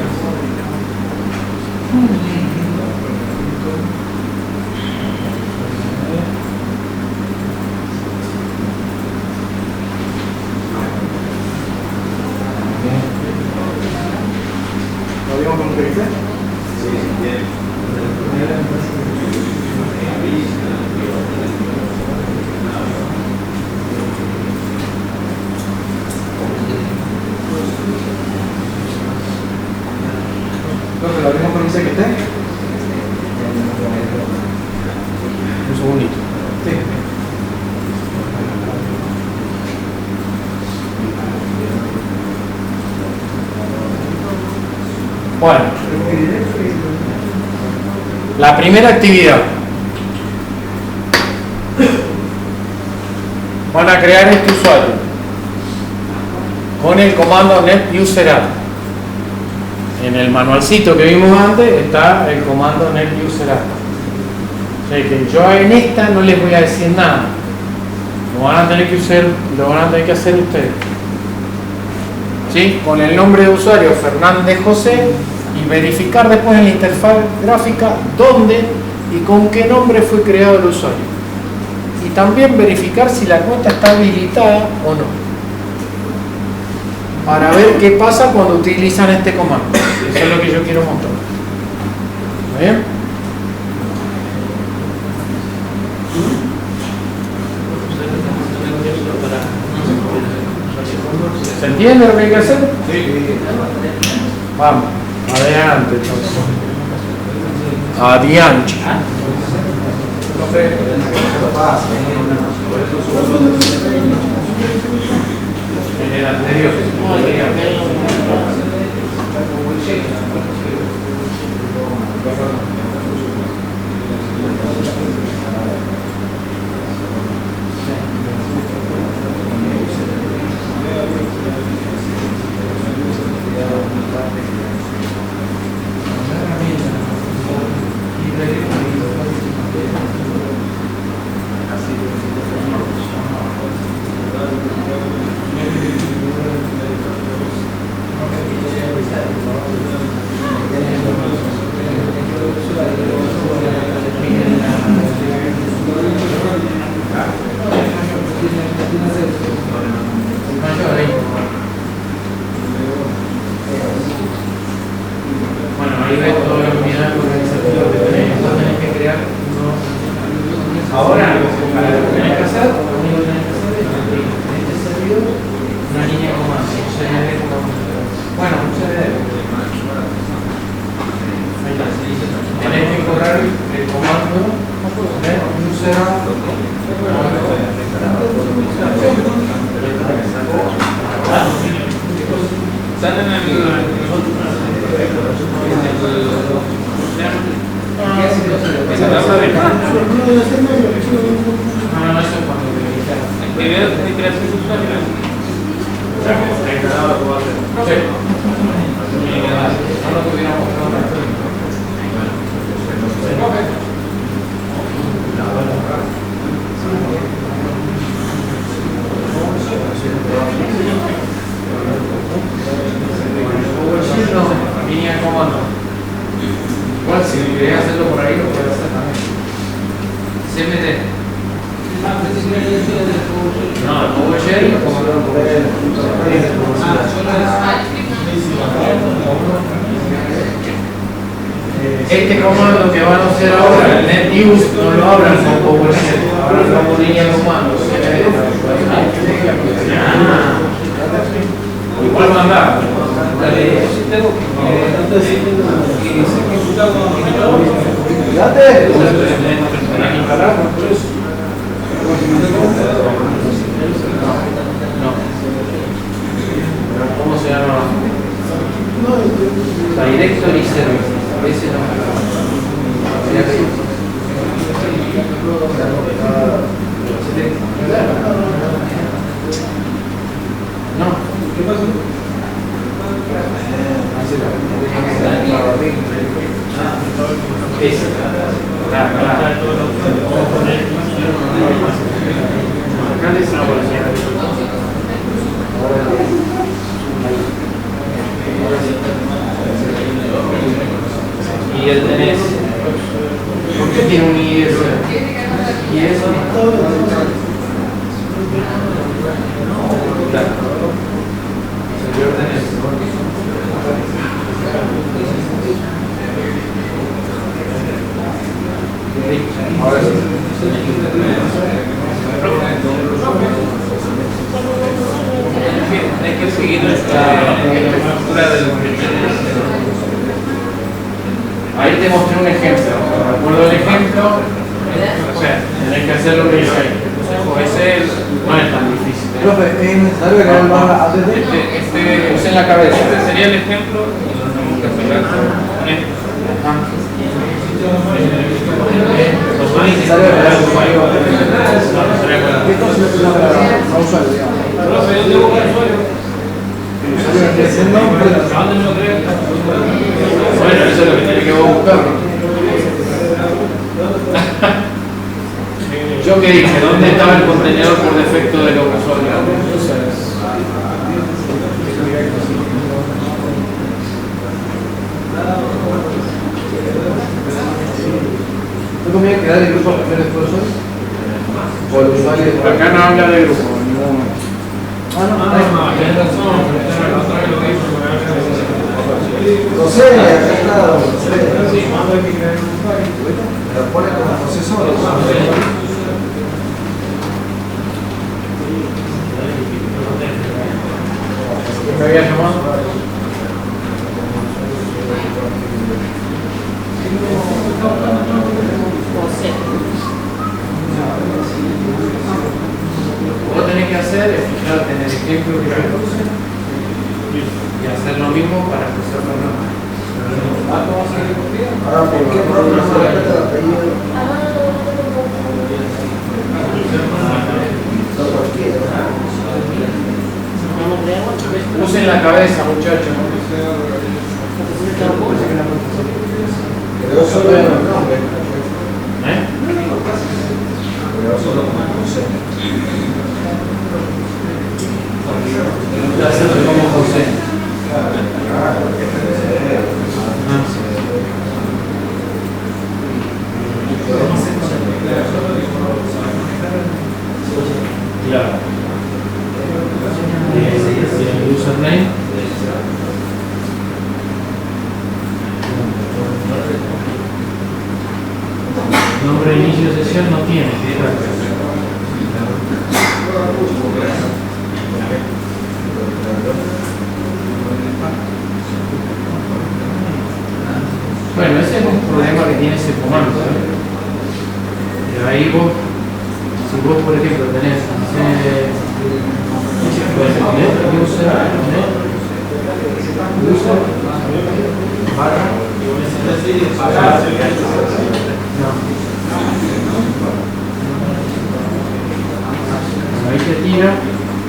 ¿Lo vimos con Felipe? Entonces, ¿la misma provincia que esté? Un segundito. Sí. Bueno, la primera actividad. Van a crear este usuario con el comando netuser-add. En el manualcito que vimos antes está el comando netuser-add. O sea que yo en esta no les voy a decir nada. Lo van a tener que hacer ustedes. ¿Sí? Con el nombre de usuario Fernández José y verificar después en la interfaz gráfica dónde y con qué nombre fue creado el usuario. Y también verificar si la cuenta está habilitada o no. Para ver qué pasa cuando utilizan este comando. Eso es lo que yo quiero mostrar. ¿Bien? ¿Se entiende lo que hay que hacer? Sí. Vamos, adelante entonces. Adiante. En el anterior. Bueno, ahí ves todo lo que viene organizativo que tenés. Vos tenés que crear ahora, para lo que tenés que hacer, lo único que tenés que hacer es abrir en este servidor una línea de comando, un CDD. Bueno, un CDD. Ahí está. Tenés que correr el comando user-add. Están en el... No, eso es cuando te Actividad de creación de usuario. sí. No lo tuviéramos línea de comando. Igual si querés hacerlo por ahí lo puedes hacer también. CMD. No, el PowerShell lo comandaron por este comando que van a hacer ahora, el netuse, no lo abran con PowerShell, abran con línea de comando. Igual mandar. ¿Cómo se llama? Directory Service. Ese no. No. ¿Qué pasó? Y el tenés. ¿Por qué tiene un IS? ¿Y eso? Señor tenés. Ahora sí. Hay que seguir la estructura del un ejemplo. De acuerdo al ejemplo, o sea, tenés que hacer lo que dice ahí. Ese no es tan difícil. Profe, ¿es necesario que hagan más ATT? Este en la cabeza. Este sería el ejemplo y lo tenemos que aplicar con esto. ¿Es necesario que hagan usuario? ¿Qué cosa es una no usuario, digamos? Profe, ¿dónde busca el usuario? El usuario que es el nombre. ¿A dónde me lo crees? Bueno, eso es lo que tiene que buscarlo. Yo que dije, ¿dónde estaba el contenedor por defecto de los usuarios? ¿No conviene crear el grupo primero después de usuario? ¿O el usuario de Acá no habla de grupo, ninguno. Tienes razón, la otra vez lo dijo. José, acá está José. Sí, mando hay que crear un usuario. Lo pone como José solo. ¿Me había llamado? Vos tenés que hacer es fijarte en el ejemplo que yo puse y hacer lo mismo para empezar con la mano. Ahora, ¿por qué profe no se respeta el apellido? No cualquiera. Usen la cabeza, muchachos. Pero solo en el nombre. ¿Eh? Pero solo como José. Hacerlo como José. Claro. El username. Nombre de inicio de sesión no tiene. Bueno, ese es un problema que tiene ese comando. Pero ahí vos, si vos por ejemplo tenés ahí te tira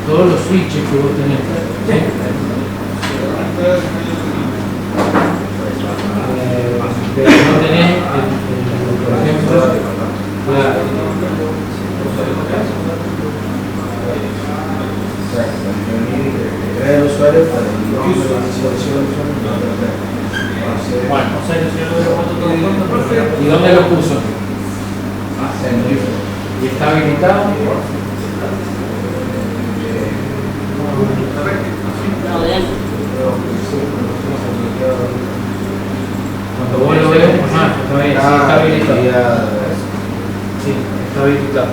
todos los switches que vos tenés. ¿Sí? Pero no tenés, por ejemplo, Crear el usuario para el nombre de la situación. bueno, O sea, yo lo veo cuando todo el mundo, profe. ¿y dónde lo puso? En el libro. ¿Y está habilitado? Cuando vos lo ves, está bien, sí, está habilitado. Sí, está habilitado.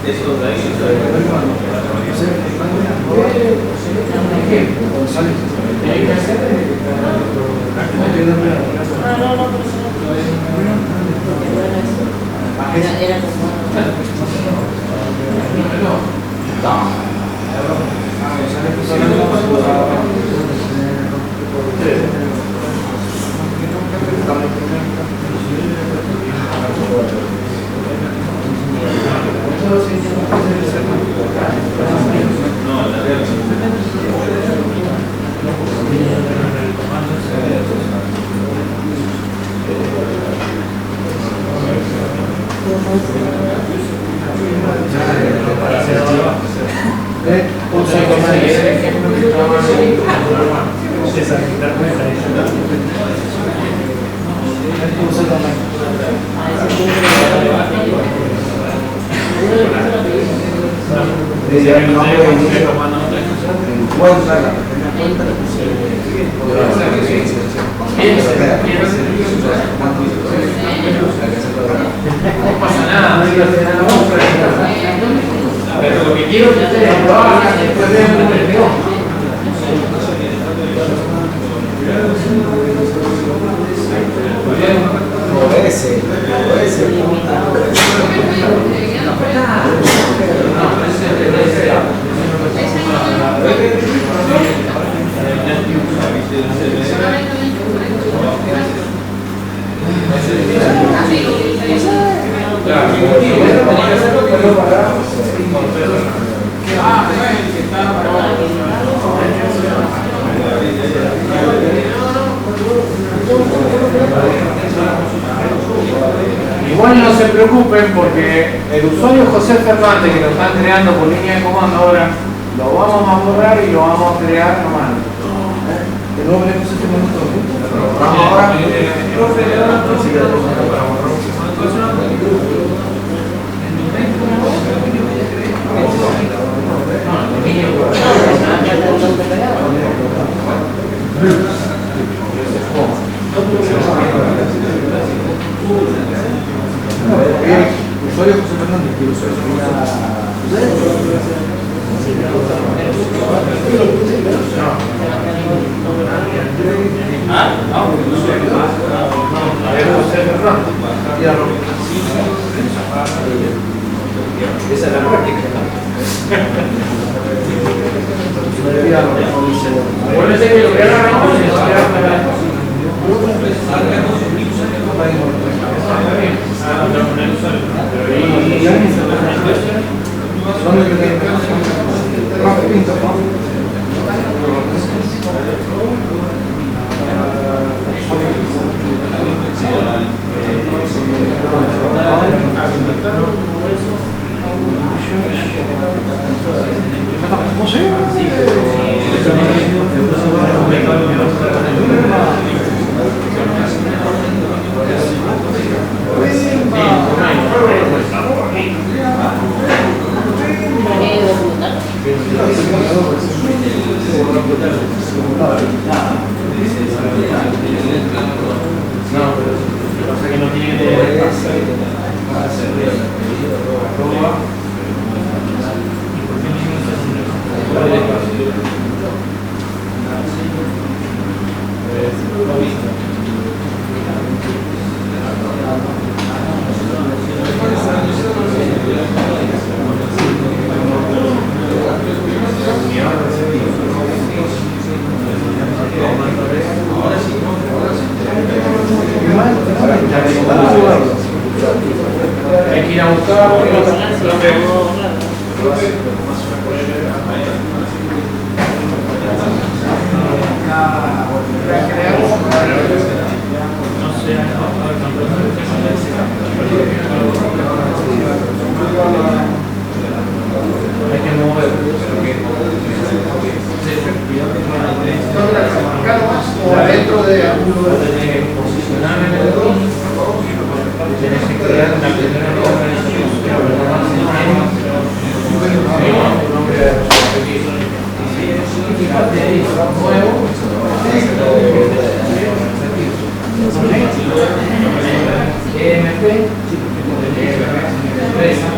Eso de ahí. Hay que hacer Era como... Encuentra la primera cuenta no pasa nada, no digas nada. Pero lo que quiero es que ustedes lo hagan y después vean cómo les quedó. Igual no se preocupen porque el usuario José Fernández que lo están creando por línea de comando ahora lo vamos a borrar y lo vamos a crear a mano. De nuevo le puse este momento. Vamos ahora. Usuario José Fernández que usa esa es la práctica. Acuérdense que lo que agarramos es hay que ir a buscar. Hay que mover. O dentro de Posicionar en el tienes que crear una primera organización. Fíjate ahí, nuevo. EMP, empresa,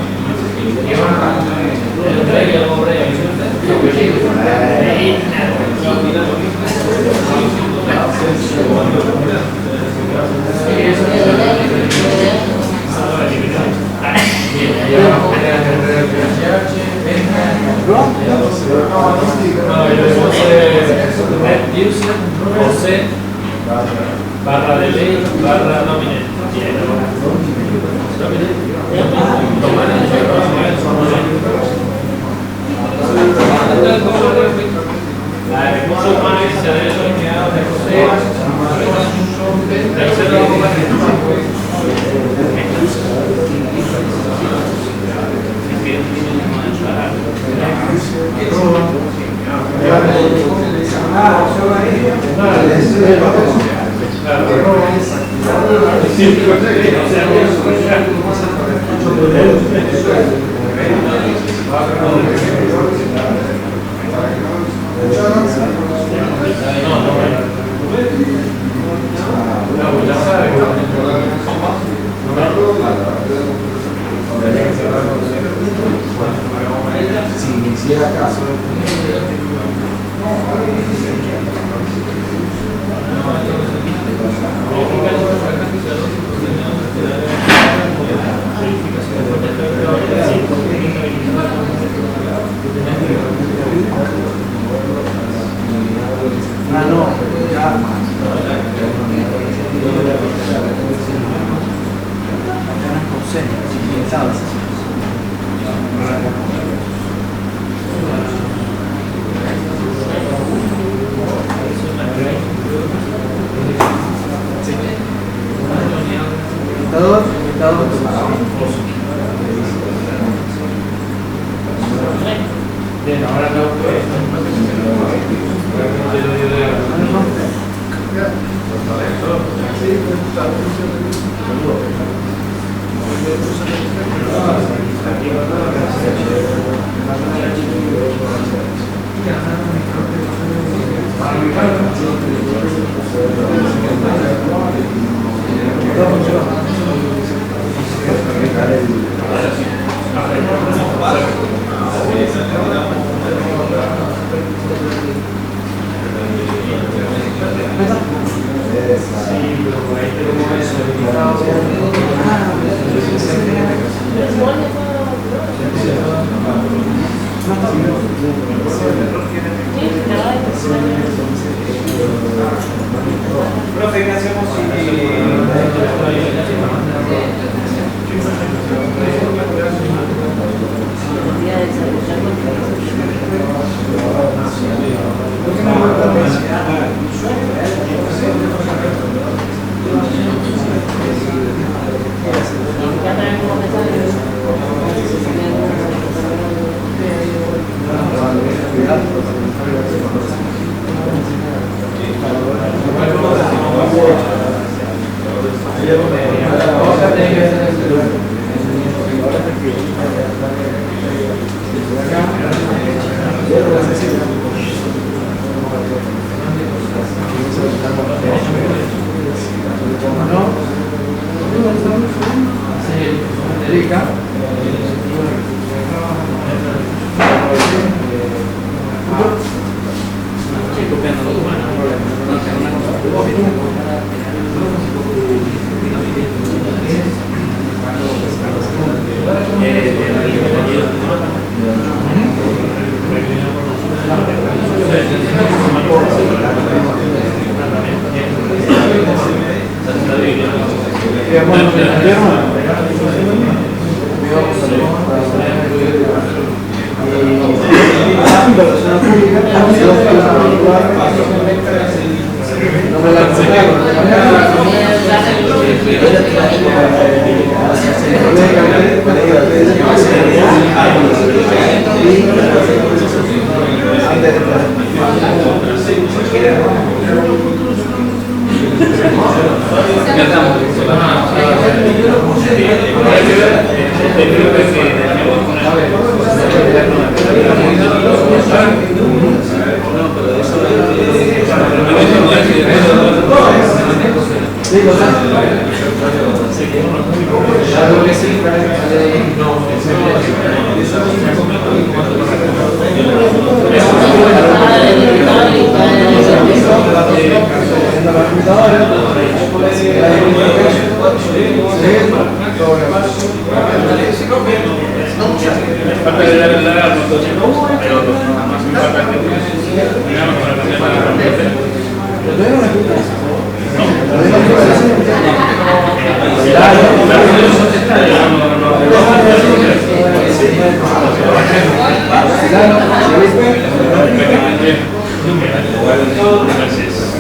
José barra de ley barra nomine. La recursos humanos y servicios empleados de José. Chao. Bien, ahora Profe, ¿qué hacemos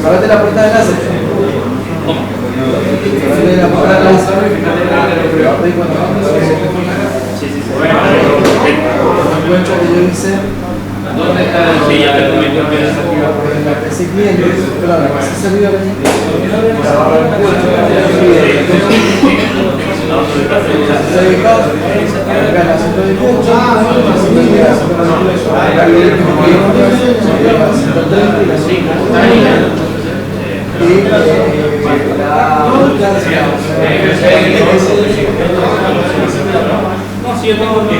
Apagate la puerta de láser. Apagate la puerta de láser. Encuentro que yo hice. ¿Dónde está el ese cliente, claro, ese servidor no, si yo tengo que...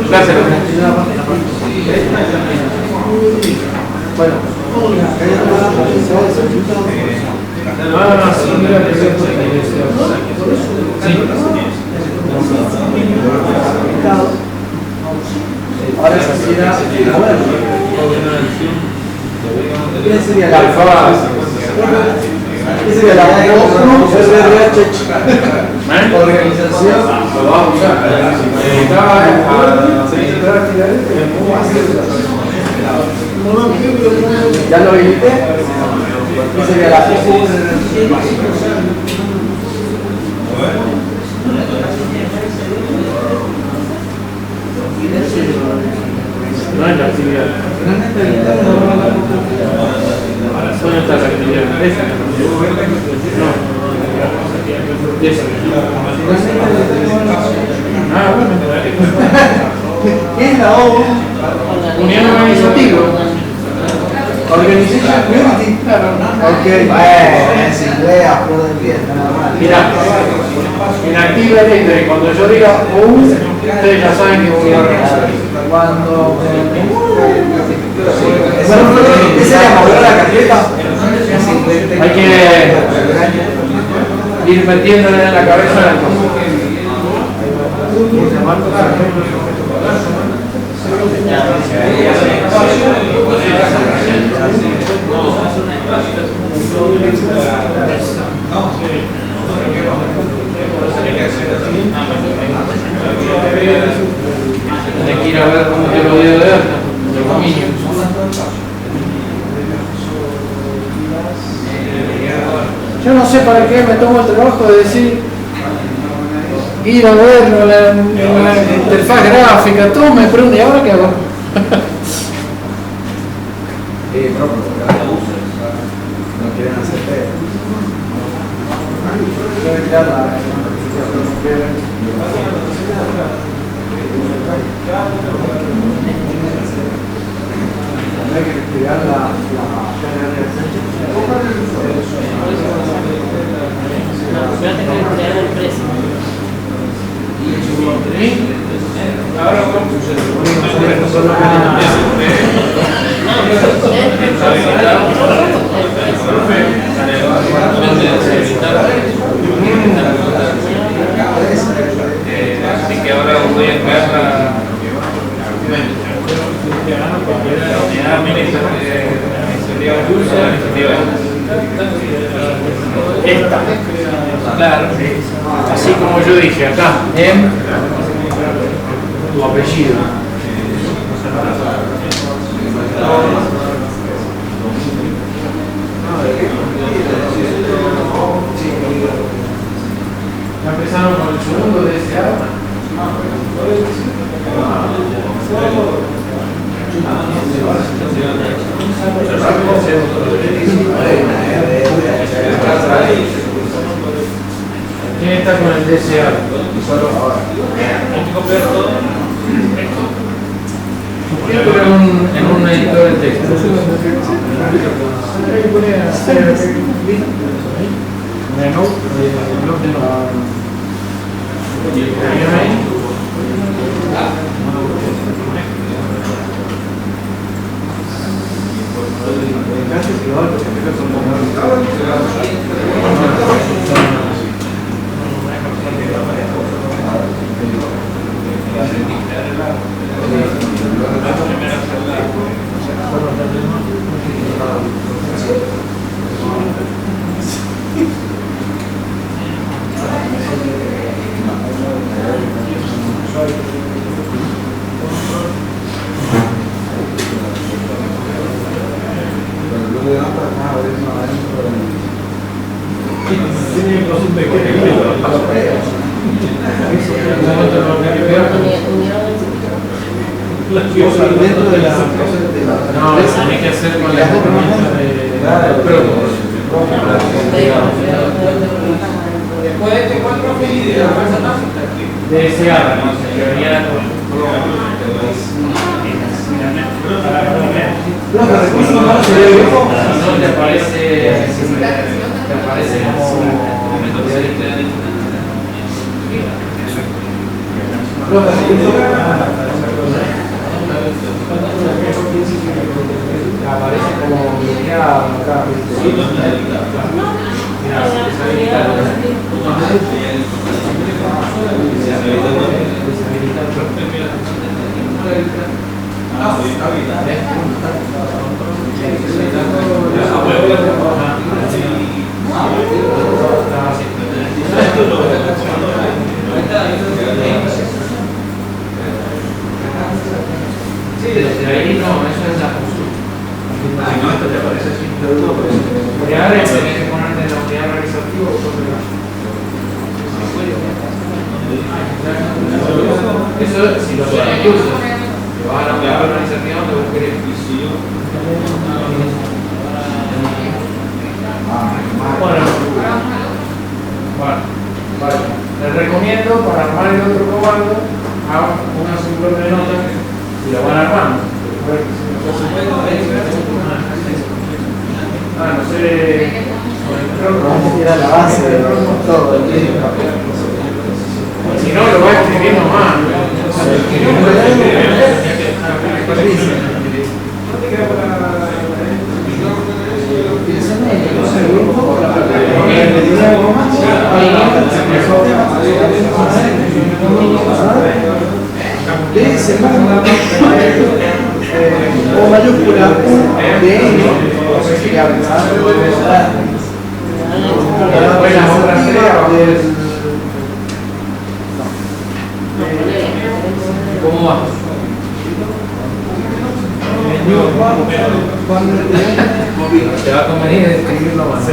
Gracias. Bueno, sí, mira que sí. ahora se será ¿quién sería la alfa? ¿Qué sería la organización? Lo vamos a usar. ¿Ya lo viste? ¿Qué sería la No es la actividad. ¿Dónde está la actividad? ¿Esa? No. ¿Esa? Ah, bueno. ¿Qué es la O? Unión organizativa. Organization Community. Ok, bueno, es inglés, apuro de bien, nada más. Mira, en Active Directory, cuando yo diga ustedes ya saben que voy a organizar. Cuando... ¿Qué sería mover la carpeta? Hay que ir metiéndole en la cabeza la cosa. Tienes que ir a ver cómo te lo dio de alta, el dominio. Yo no sé para qué me tomo el trabajo de decir, ir a verlo en la interfaz gráfica, todo me pregunta, ¿y ahora qué hago? No quieren hacer feo. Hay que estudiar la Voy a tener que crear el precio. Ahora vamos así que ahora voy a crear la Esta. claro, Así como yo dije acá, en tu apellido. Ya empezaron con el segundo de ese arma. ¿Quién está con el DSA? Esto en un editor de texto. Menú, blog de notas. Dentro de la... No, tiene que hacer con la herramienta de... Después de este 4 de ese arma, no sé, que venía Los recursos humanos sería el grupo. no te aparece como Los recursos aparece como bloqueado acá, si lo son incluso. Te vas a la unidad organizativa donde vos querés. Bueno, les recomiendo para armar el otro comando, hagan una simple nota y lo van armando. No sé. Era la base de todo. Si no, lo va a escribir nomás. O mayúscula de N ¿Cómo va? Te va a convenir escribirlo más.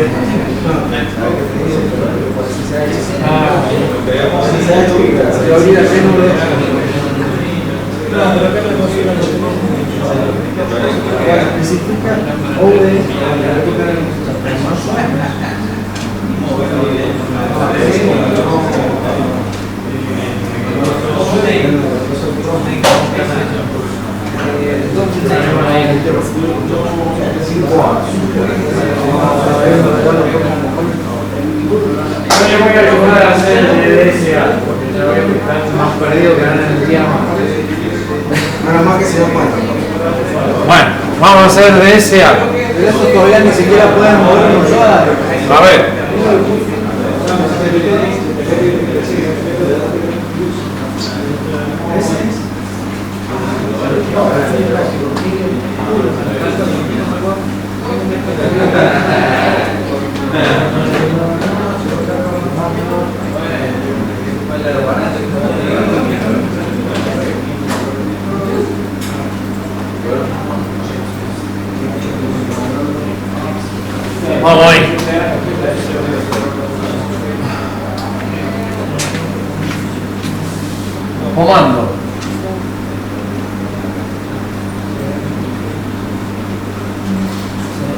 Yo voy a ayudar a hacer el DSA, porque ya voy a estar más perdido que ganar el día más. Nada más que se dan cuenta. Bueno, vamos a hacer DSA. Pero esos todavía ni siquiera pueden movernos yo A ver. Vamos ahí. Comando.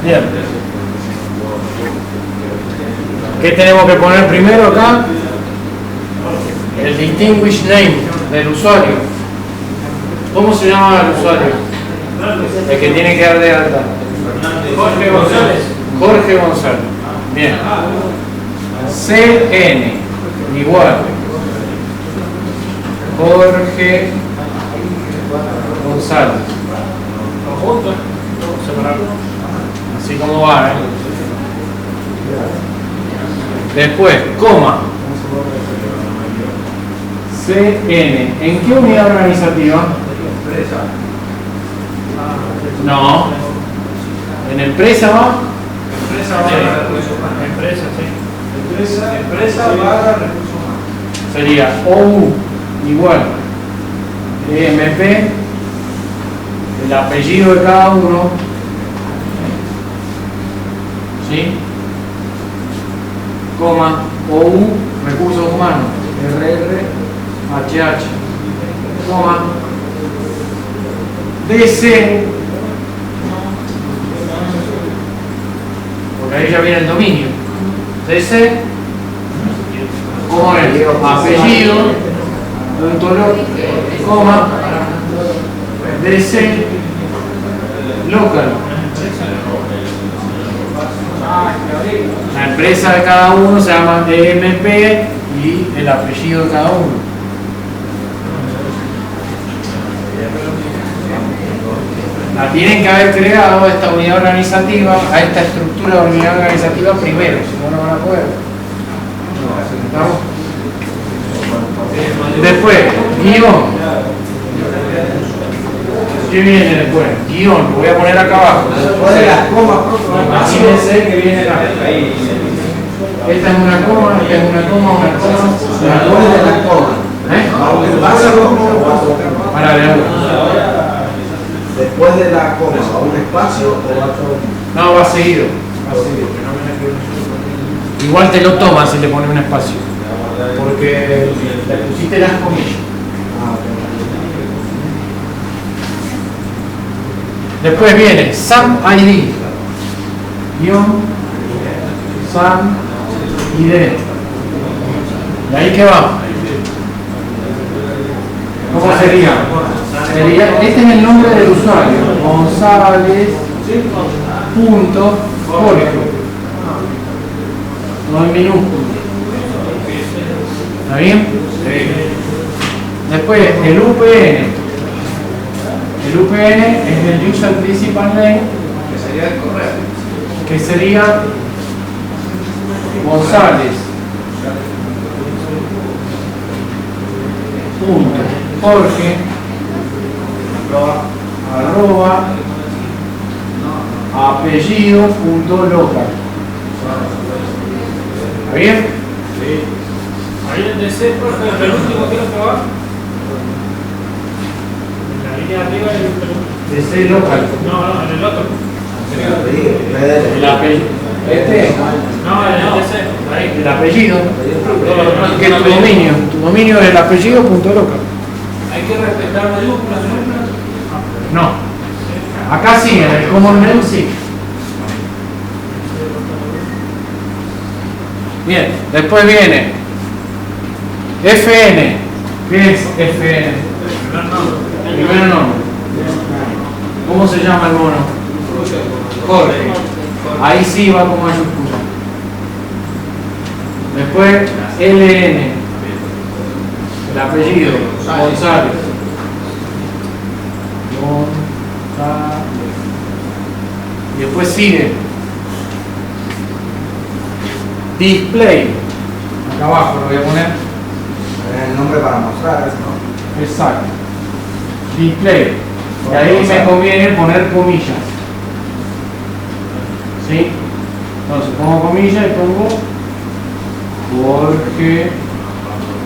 Bien. ¿Qué tenemos que poner primero acá? El distinguish name del usuario. ¿Cómo se llama el usuario? El que tiene que dar de alta. Jorge González. Jorge González. Bien. CN igual. Jorge González. Conjunto. Así como va, ¿eh? Después, coma. CN. ¿En qué unidad organizativa? No. ¿En empresa va? Empresa, sí. Empresa barra recursos humanos. Sería OU igual EMP, el apellido de cada uno, ¿sí? Coma, OU, recursos humanos, HH, coma, DC, porque ahí ya viene el dominio, DC, como es, apellido, punto coma, DC, local. La empresa de cada uno se llama EMP y el apellido de cada uno. La tienen que haber creado esta unidad organizativa, a esta estructura de unidad organizativa primero, si no, no van a poder. ¿Estamos? Después, guión. ¿Qué viene después? Guión, lo voy a poner acá abajo. Después de las comas, Imagínense que viene acá. Esta es una coma, esta es una coma, una coma. después de las comas. Para ver. Después de la coma, ¿a un espacio o va todo? No, va seguido. Igual te lo tomas si le pones un espacio. Porque le pusiste las comillas. Después viene SAM ID. Guión SAM ID. ¿Y ahí qué va? ¿Cómo sería? Este es el nombre del usuario. González. Punto Jorge. No en minúsculo. ¿Está bien? Después el UPN. El UPN es el User Principal Name, Que sería el correo. que sería González. Punto Jorge. Arroba. Apellido punto local. ¿Está bien? Sí. Ahí en DC, profe, el último quiero probar. En la línea de arriba el DC local. No, en el otro. El apellido. Este. No, en el DC. Ahí. El apellido. Que es tu dominio. Tu dominio es el apellido punto local. Hay que respetar mayúsculas, ¿no? No. Acá sí, en el common name sí. Bien, después viene FN. ¿Qué es FN? Primer nombre. ¿Cómo se llama el mono? Jorge. Ahí sí va con mayúscula. Después LN. El apellido. González. Y después sigue display, acá abajo lo voy a poner, El nombre para mostrar eso, ¿no? exacto, display, y ahí me conviene poner comillas, ¿sí? Entonces pongo comillas y pongo Jorge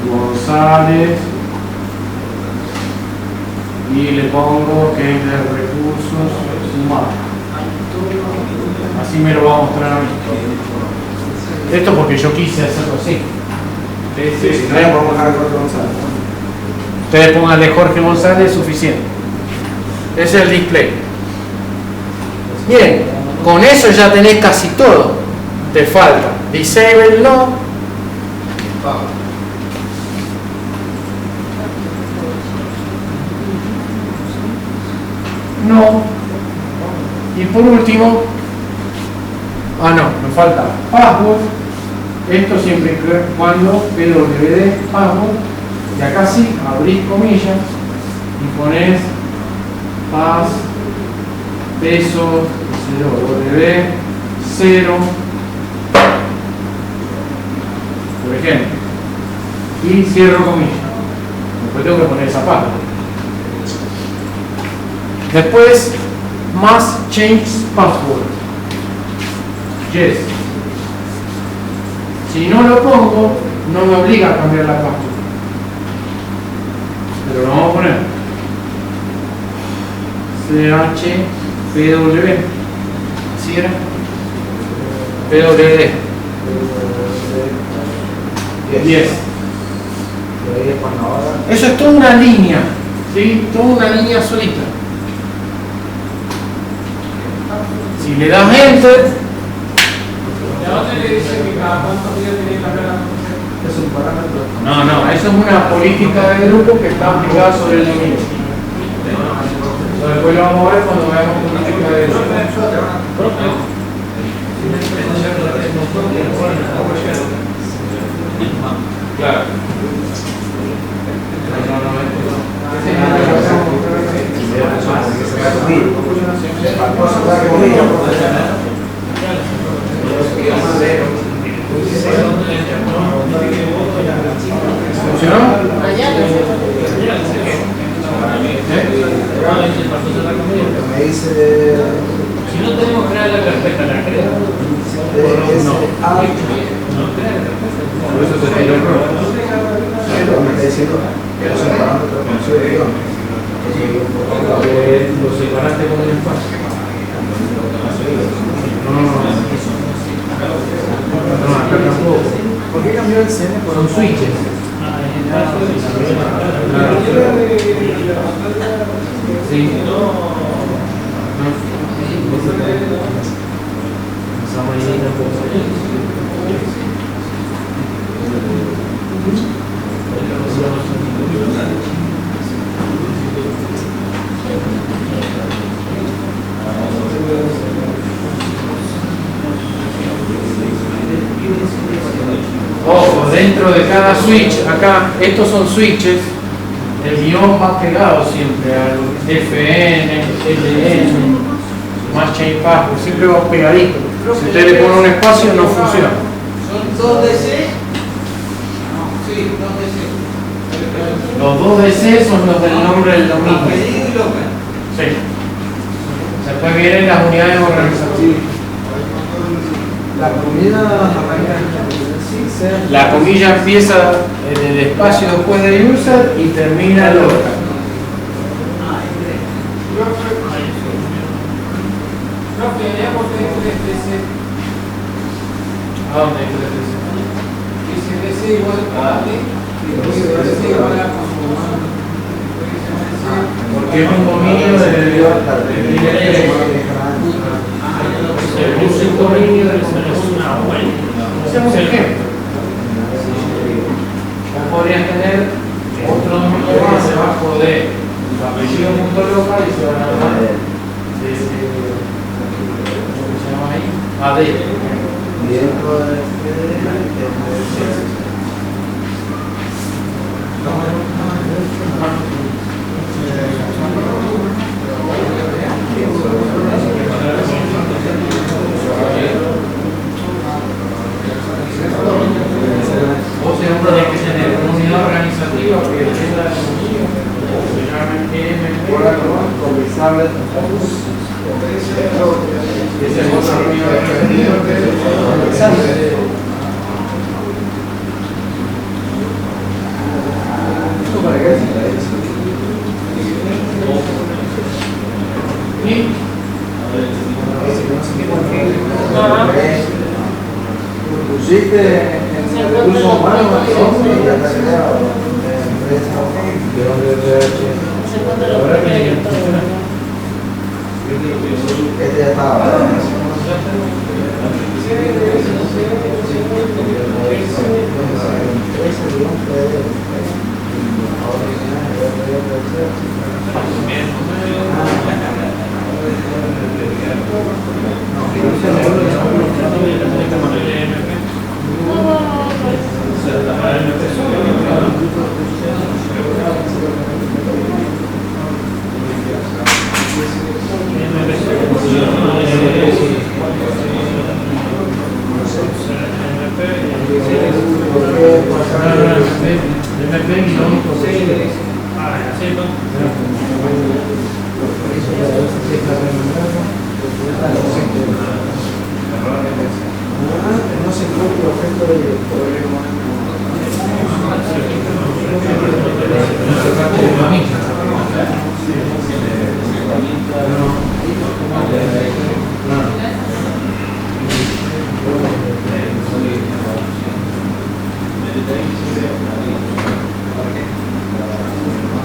González y le pongo que es de recursos humanos. Así me lo va a mostrar a mí. Esto porque yo quise hacerlo así. Si no, ya podemos dejar el Jorge González. Ustedes pónganle Jorge González, suficiente. Ese es el display. Bien, con eso ya tenés casi todo. Te falta disable no. No. Y por último, me falta password. Esto siempre y cuando pwd password. Y acá sí, abrís comillas y pones pas peso 0 por ejemplo, y cierro comillas. Después tengo que poner esa parte. Después más change password. Yes. Si no lo pongo, no me obliga a cambiar la password. Pero lo vamos a poner CHPW. ¿Así era? PWD 10. Eso es toda una línea, ¿sí? Toda una línea solita. Si le das enter, ¿Ya dónde le dice que cada cuántos días tiene que cambiar la contraseña? Es un parámetro. no, eso es una política de grupo que está aplicada sobre el dominio. Después lo vamos a ver cuando veamos política de grupo. Claro. ¿Funcionó? Me dice. Si no tenemos que crear la carpeta, la crea. Por eso se tiró el error. Me está diciendo que es un parámetro de conexión de guión. Lo separaste con el espacio. No, acá tampoco. ¿Por qué cambió el CN por Son switches. Sí. No, Ojo, dentro de cada switch, acá, estos son switches, el guión va pegado siempre al FN, LN, más chain pass, siempre va pegadito. Si usted le pone un espacio no funciona. ¿Son 2 DC? Sí, 2 DC. Los 2 DC son los del nombre del dominio. Apellido y local. Sí. Después vienen las unidades organizativas. La comida arranca en La comilla empieza en el espacio después de user y termina en local. Profe, leemos DC. ¿A dónde hay 3DC? Dice DC igual a D. DC igual a Porque es un dominio de es un dominio de hacemos un ejemplo. Vos podrías tener otro dominio más debajo de apellido.local y se van a llamar ¿cómo se llama ahí? AD. Vos siempre tenés que tener una unidad organizativa que tenga el dominio, se llama MP, que es el dominio pusiste en el recurso humano y hasta que Se encuentra la propia directora. este ya estaba. No se encuentra objeto de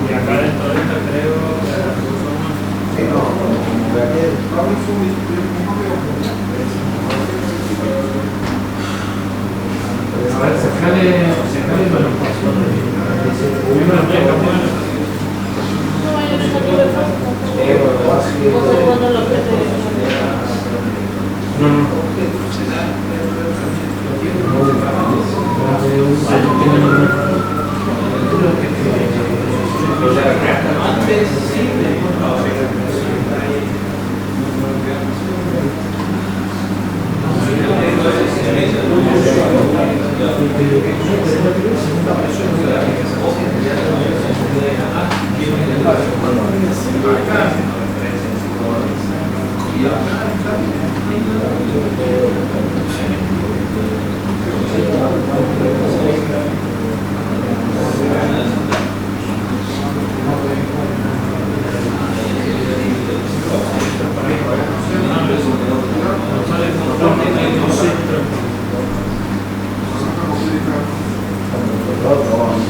Y acá dentro de esta creo a ver, sacale el balón. No hay un estatus de fácil. Vos te cuando lo que otro.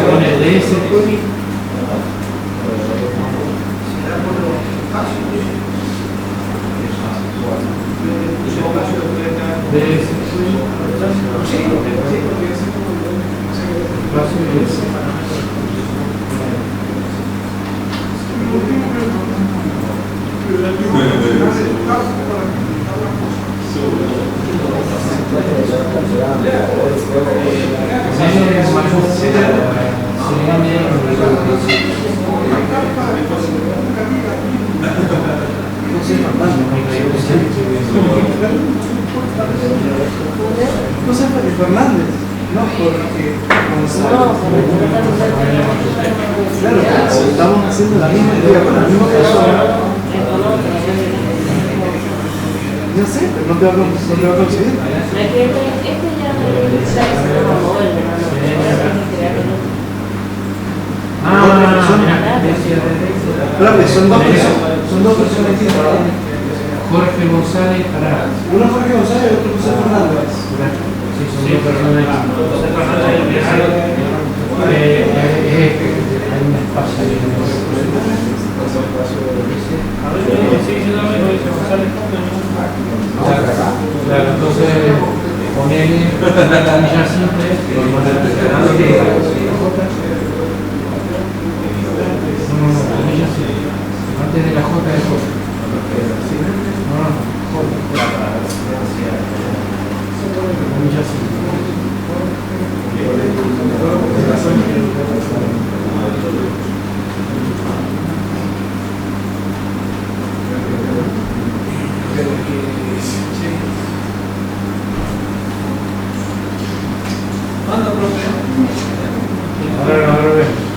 pone DS. No sé, porque Fernández, no porque González. Claro, estamos haciendo la misma idea con la misma persona. No sé, pero no te va a conseguir. Este ya me está diciendo a mover, Claro, son dos personas distintas. Jorge González Parada. Uno es Jorge González y otro es José Fernández. Sí, son dos personas distintas. Hay un espacio ahí. Claro, entonces ponele una camilla simple. No, camilla simple. Antes de la J de J.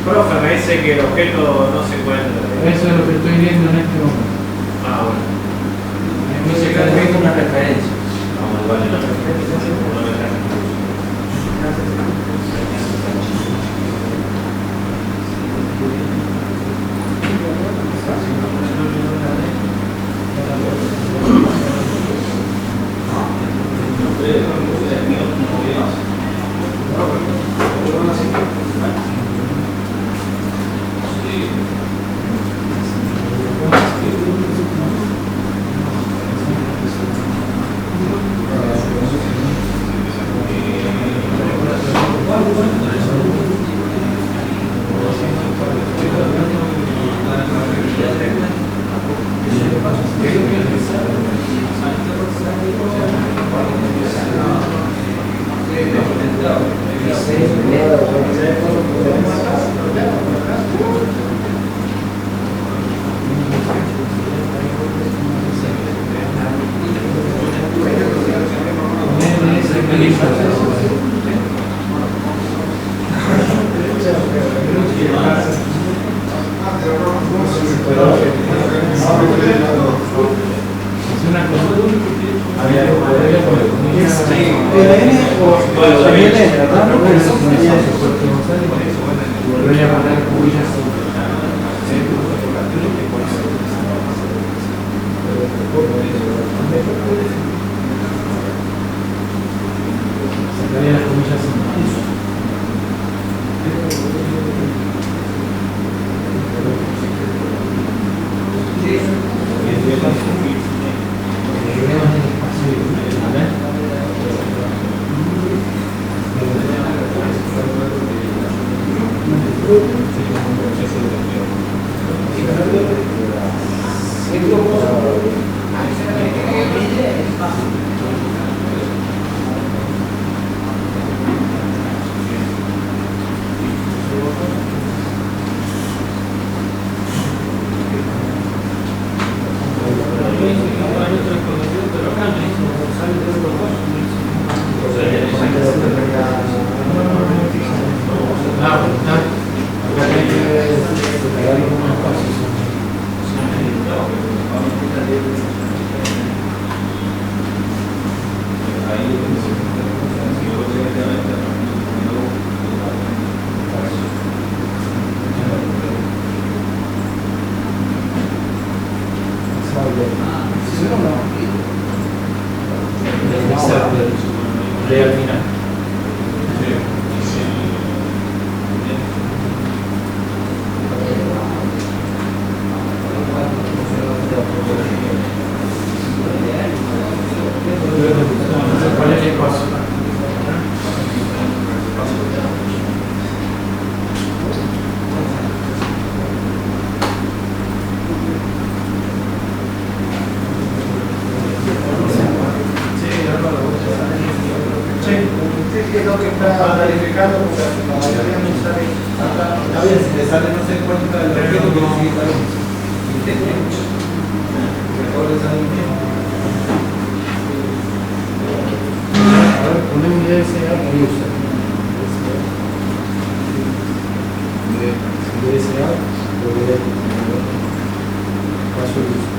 Profe, me dice que el objeto no se encuentra. Eso es lo que estoy viendo en este momento. Ah, bueno. Me dice que tengo una referencia. Acá tiene que pegarlo con bien, si le sale no se encuentra el objeto que sigue tal vez. Mejor le sale bien. A ver, ponemos DSA user. DSA, lo veremos. Paso el uso.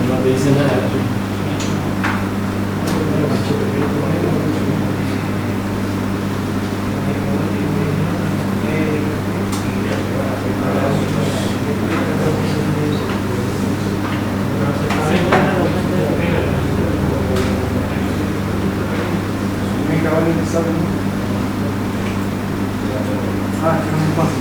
No te dice nada. Ah, que no pasa.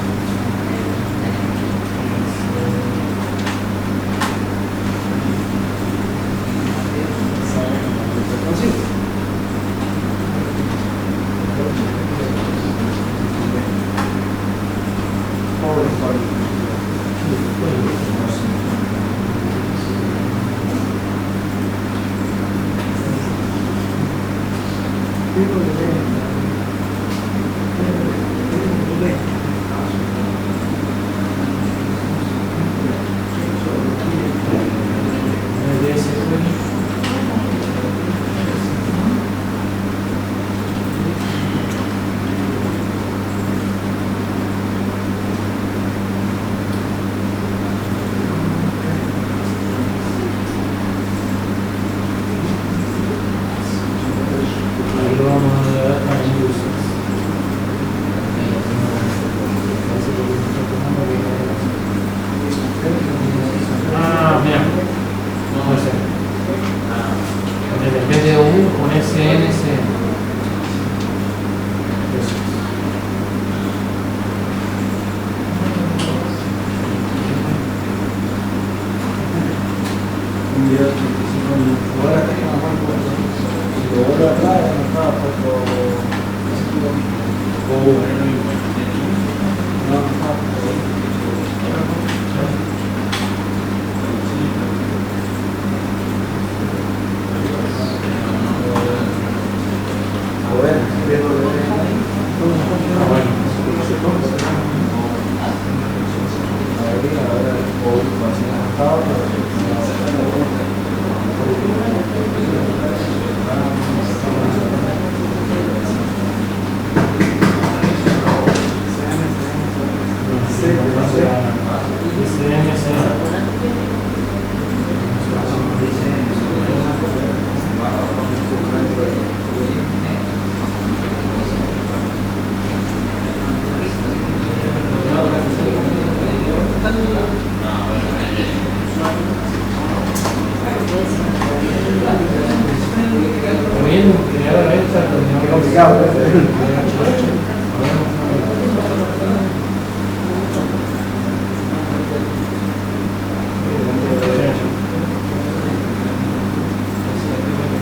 Ah, mira. No sé. En vez de un SNC.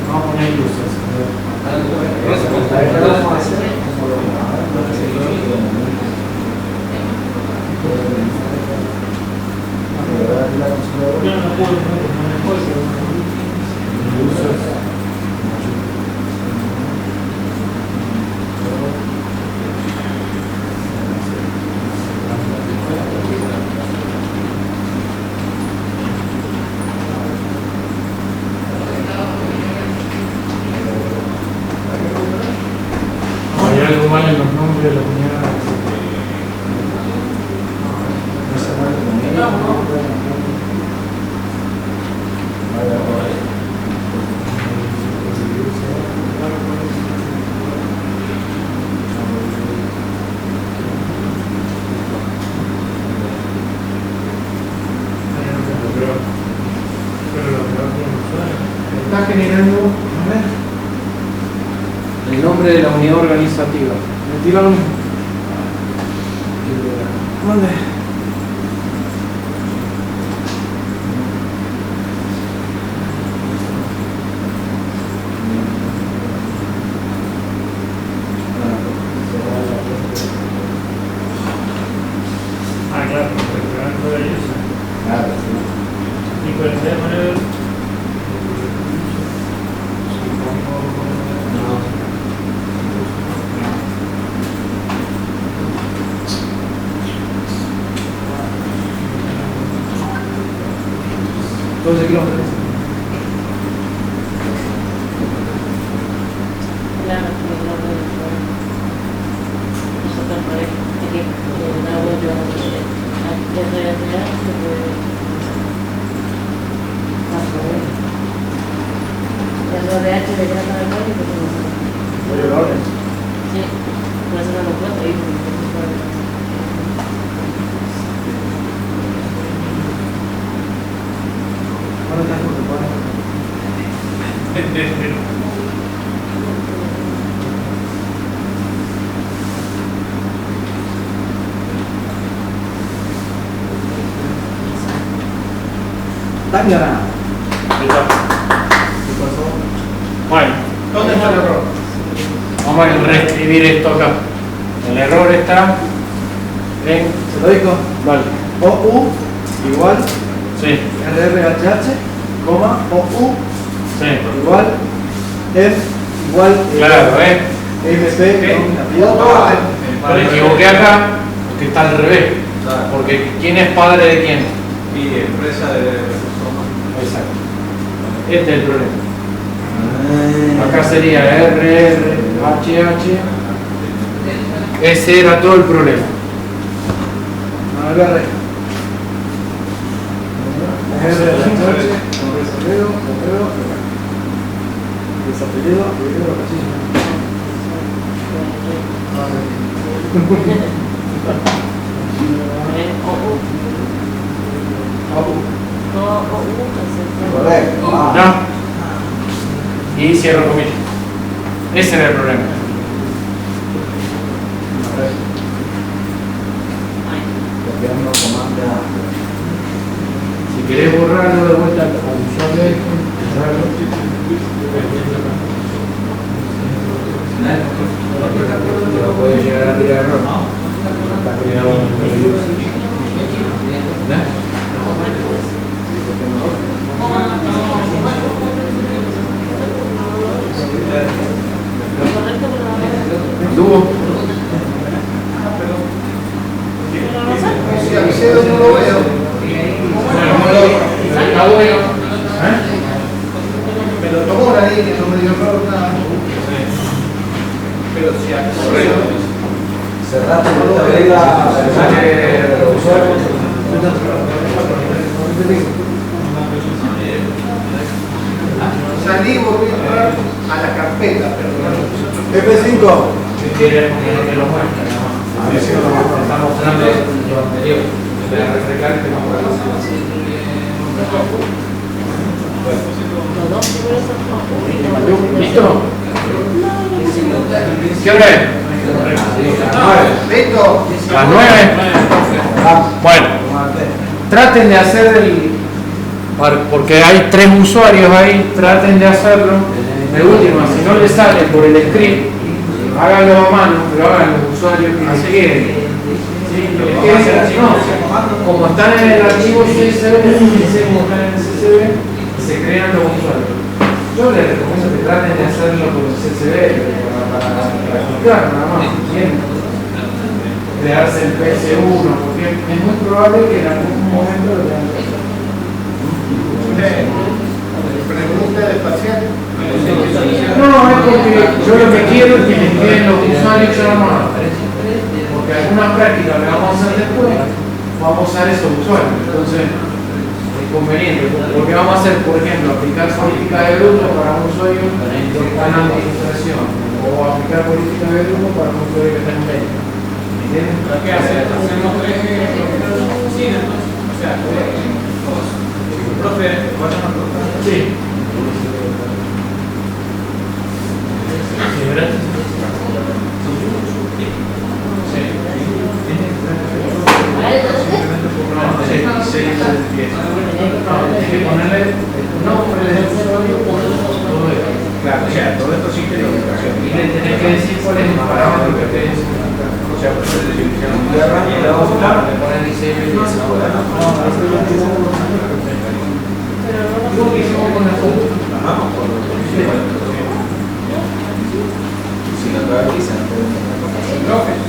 Vamos a poner luces. Hay algo mal en los nombres de la unidad. Está generando el nombre de la unidad organizativa. Me tiraron. ¿Dónde? Ah, claro, porque de ellos. Claro, Y por el teléfono. sí. 12 kilómetros. Claro, que no puede ser. Nosotros parece que el agua yo desde allá se puede pasar. El ODH le queda para el barrio y pues no. Oye, Loren. Sí, por eso no lo puedo ir. ¿Cuándo estás con tu padre? Dame la. ¿Qué pasó? Bueno, ¿Dónde está el error? vamos a reescribir esto acá. El error está en. ¿Se lo digo? Vale. OU igual Sí, RRHH, coma, OU sí. igual F igual Claro, MP, Me equivoqué acá porque está al revés. Porque ¿quién es padre de quién? y empresa de recursos humanos. Exacto. Este es el problema. Acá sería RRHH. Ese era todo el problema. No, agarre. RRHH, apellido, desapellido, apellido, correcto. ¿No? Y cierro comillas. Ese era el problema. Copiando comando A. Si querés borrarlo de vuelta al usuario esto, borrarlo. Pero puede llegar a tirar error. Está cuidado con el ¿Tuvo? Si accedo no lo veo. Está bueno. Me lo tomó la línea, no me dio error nada. Pero si accedo. Cerrate la regla. Salí y volví a entrar a la carpeta, perdón. F5. Si quieres, porque no te lo muestra, ¿no? A ver si está mostrando lo anterior. Voy a refrescar y te lo muestro. ¿Listo? ¿Qué hora es? ¿Listo? Las 9. Bueno, traten de hacer porque hay 3 usuarios ahí, traten de hacerlo. De última, si no les sale por el script, háganlo a mano, pero hagan los usuarios que se quieren. No, como están en el archivo CSV, como están en el CSV, se crean los usuarios. Yo les recomiendo que traten de hacerlo con el CSV para practicar nada más, ¿entienden? Crearse el PS1, porque es muy probable que en algún momento lo tengan que hacer. Pregunta del paciente. No, es porque yo lo que quiero es que me queden los usuarios llamados. Porque algunas prácticas que vamos a hacer después, vamos a usar esos usuarios. Entonces, es conveniente. Porque vamos a hacer, por ejemplo, aplicar política de grupo para un usuario que está en administración. O aplicar política de grupo para un usuario que está en médico. ¿Entienden? ¿Qué hacer? Hacemos 3 oficinas, entonces. O sea, 2. Profe, Sí. Claro, o sea, todo esto sí que lo y le tenés que decir cuál es el parámetro que ustedes. O sea, por eso le ponen ICM y esa hora. Digo que hicimos con la foto. Si no te avisan,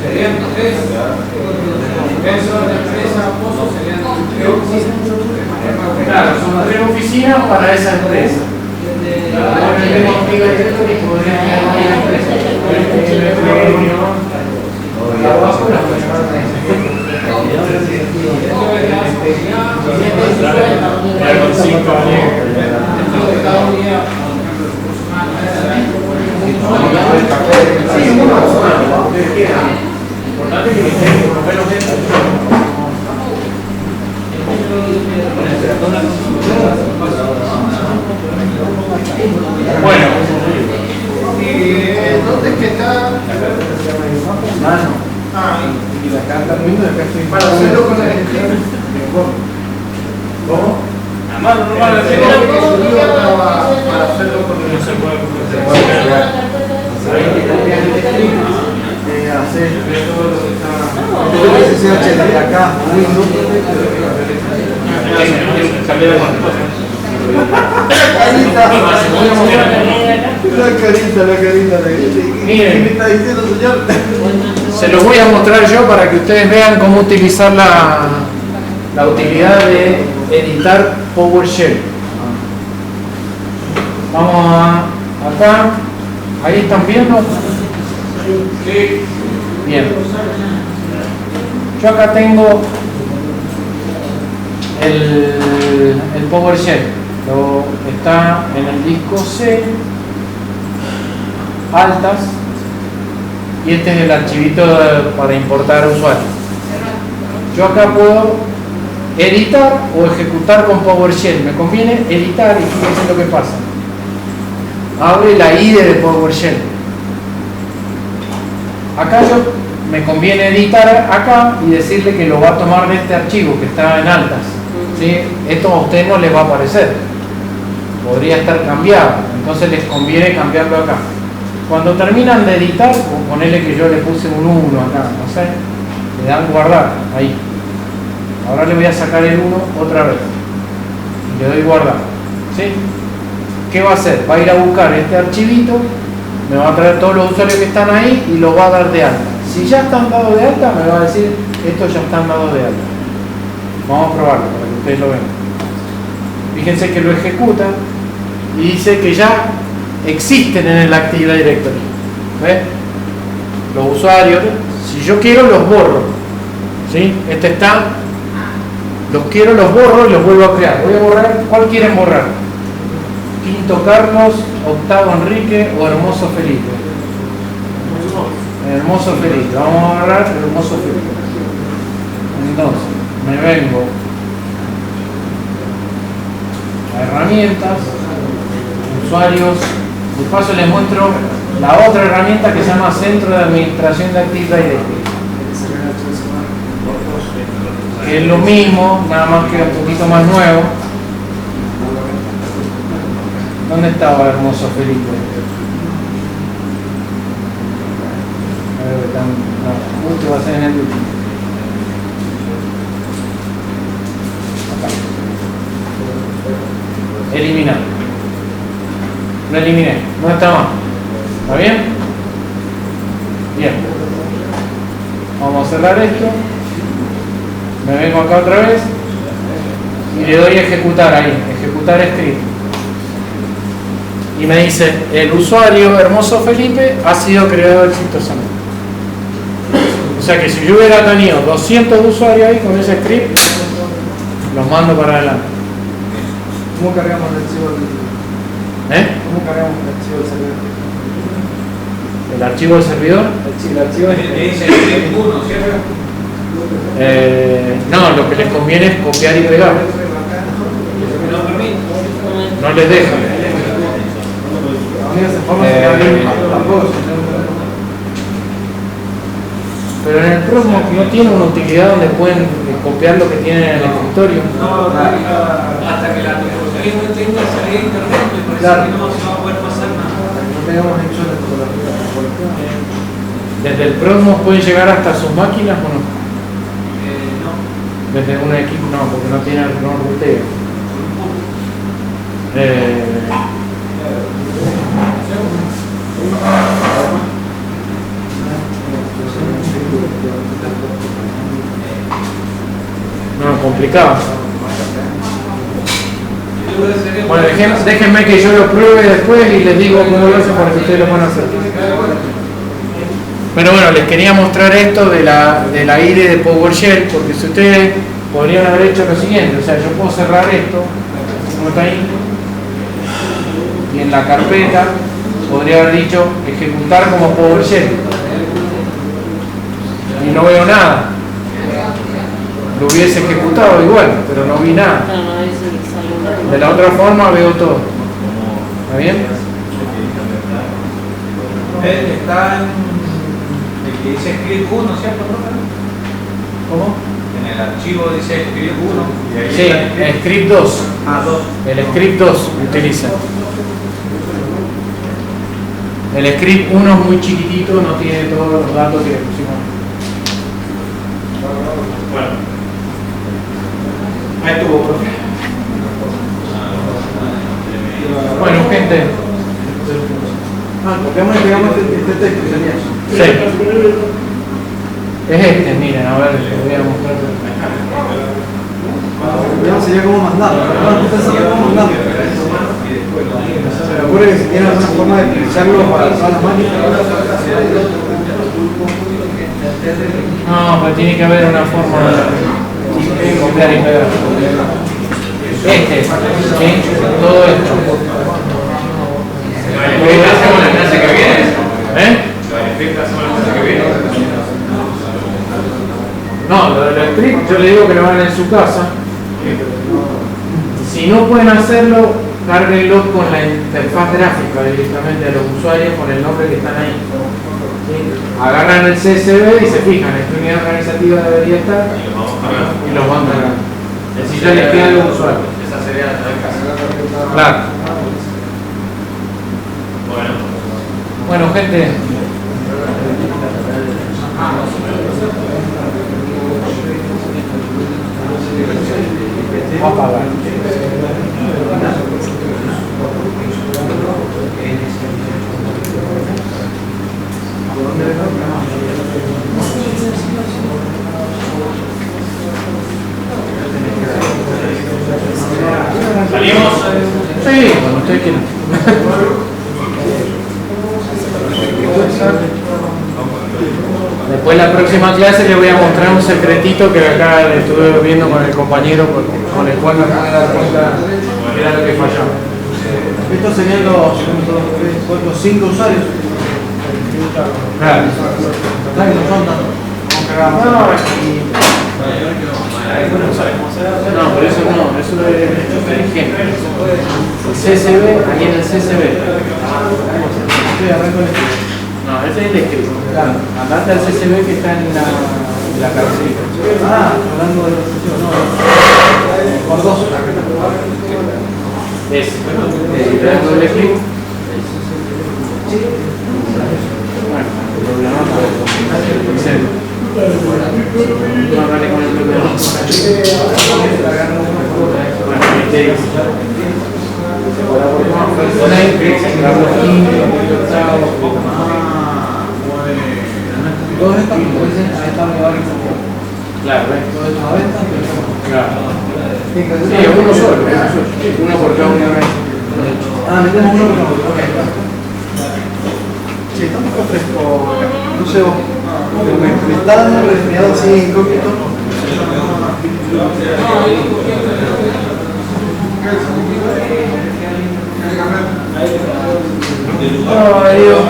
Serían tres. Eso de empresa, Pozo, serían tres oficinas. Claro, son 3 oficinas para esa empresa. Bueno, ¿dónde es que está? Y la carta muy de acá estoy Para hacerlo con el script. ¿cómo? A mano no van a hacer. Para hacerlo con el No se puede hacer todo lo que está. SSH de acá, la carita de. Miren. ¿Qué me está diciendo, señor? Se los voy a mostrar yo para que ustedes vean cómo utilizar la utilidad de editar PowerShell. Vamos a acá. Ahí están viendo. Sí. Bien. Yo acá tengo el PowerShell. Está en el disco C, altas, y este es el archivito para importar usuarios. Yo acá puedo editar o ejecutar con PowerShell. Me conviene editar y fíjense lo que pasa. Abre la IDE de PowerShell. Acá me conviene editar acá y decirle que lo va a tomar de este archivo que está en altas. ¿Sí? Esto a usted no les va a aparecer. Podría estar cambiado. Entonces les conviene cambiarlo acá. Cuando terminan de editar, ponele que yo le puse un 1 acá, no sé, le dan guardar, ahí. Ahora le voy a sacar el 1 otra vez. Y le doy guardar. ¿Sí? ¿Qué va a hacer? Va a ir a buscar este archivito, me va a traer todos los usuarios que están ahí y los va a dar de alta. Si ya están dados de alta, me va a decir, estos ya están dados de alta. Vamos a probarlo para que ustedes lo vean. Fíjense que lo ejecuta y dice que ya existen en el Active Directory. ¿Ves? Los usuarios, si yo quiero los borro. ¿Sí? Este está, los quiero, los borro y los vuelvo a crear. Voy a borrar, ¿cuál quieren borrar? Quinto Carlos, Octavo Enrique o Hermoso Felipe. Hermoso Felipe, vamos a borrar Hermoso Felipe. Entonces, me vengo a herramientas, usuarios, de paso les muestro la otra herramienta que se llama Centro de Administración de Active Directory, que es lo mismo, nada más que un poquito más nuevo. ¿Dónde estaba Hermoso Felipe? A ver, no, este va a ser en el último. Acá. Eliminar. Lo eliminé, no está más. ¿Está bien? Bien. Vamos a cerrar esto. Me vengo acá otra vez y le doy a ejecutar ahí, ejecutar script. Y me dice, el usuario Hermoso Felipe ha sido creado exitosamente. O sea que si yo hubiera tenido 200 usuarios ahí con ese script, los mando para adelante. ¿Cómo cargamos el archivo del ¿Cómo cargamos el archivo del servidor? ¿El archivo del servidor? El archivo Le dice script 1, ¿cierto? No, lo que les conviene es copiar y pegar. No permite. No les deja. La única forma es que abrir tampoco. Pero en el Prosmo no tiene una utilidad donde pueden copiar lo que tienen en el escritorio. No, hasta que la tecnología no tenga salida de internet, me parece Claro. que no se va a poder pasar nada. No tengamos hecho la fotografía. Desde el Prosmo pueden llegar hasta sus máquinas o no. No, Desde un equipo no, porque no tiene no ruteo. No, complicado. Bueno, déjenme que yo lo pruebe después y les digo cómo lo hacen para que ustedes lo puedan hacer. Pero bueno, les quería mostrar esto de la IDE de PowerShell, porque si ustedes podrían haber hecho lo siguiente, o sea, yo puedo cerrar esto, como está ahí, y en la carpeta podría haber dicho ejecutar como PowerShell. Y no veo nada. Lo hubiese ejecutado igual, pero no vi nada. Claro, no dice que sale una. De la otra forma veo todo. ¿Está bien? Está en el que dice script 1, ¿cierto, profe? ¿Cómo? En el archivo dice script 1. Y ahí Sí, está el script 2. Ah, 2. El script 2 utiliza. El script 1 es muy chiquitito, no tiene todos los datos que le pusimos. Bueno. Ahí estuvo, profe. Bueno, gente. Copiamos y pegamos este texto, sería. Sí. Es este, miren, a ver, les voy a mostrar. Ya sería como mandarlo. No, usted sabe cómo mandarlo. Pero ocurre que si tiene alguna forma de utilizarlo para todas las máquinas. No, pero tiene que haber una forma de copiar y pegar. ¿Sí? Todo esto. hacemos la clase que viene. ¿Eh? Hacemos la clase que viene. No, lo del script yo le digo que lo hagan en su casa. Si no pueden hacerlo, cárguenlo con la interfaz gráfica directamente a los usuarios con el nombre que están ahí. ¿Sí? Agarran el CSV y se fijan, esta unidad organizativa debería estar y los van cargando. Si ya les queda los usuarios. Esa sería la clase. Claro. Bueno. Bueno, gente. Voy a apagar. ¿Salimos? Sí, cuando ustedes quieran. Después la próxima clase les voy a mostrar un secretito que acá le estuve viendo con el compañero con el cual me pude dar cuenta era lo que fallaba. Estos serían los 5 usuarios. Claro. No son tantos. No, pero eso no, eso es ejemplo. El CSV, aquí en el CSV. No, ese es el escrito. Claro, andate al CSV que está en la carpeta. Ah, hablando de los sitios, no. Por 2. Ese. Le das doble clic. Bueno, el programa no vale con el programa. Bueno, ahí te dice. Todos estos dicen a esta unidad. Claro, ¿ves? Todos estos a esta. Claro. Sí, uno solo. Uno por cada unidad. Ah, metemos uno por uno. Sí, está un poco fresco. No sé vos. Me está dando un resfriado así incógnito. Ay, Dios.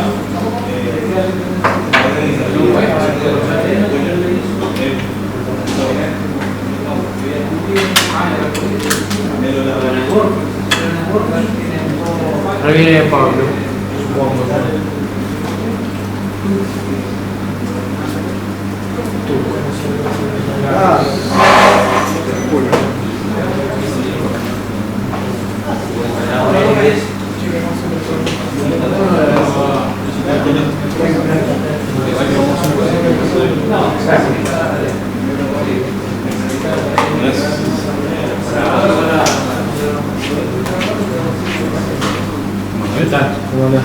Ahora viene Pablo, supongo. ¿Qué tal? ¿Cómo andás?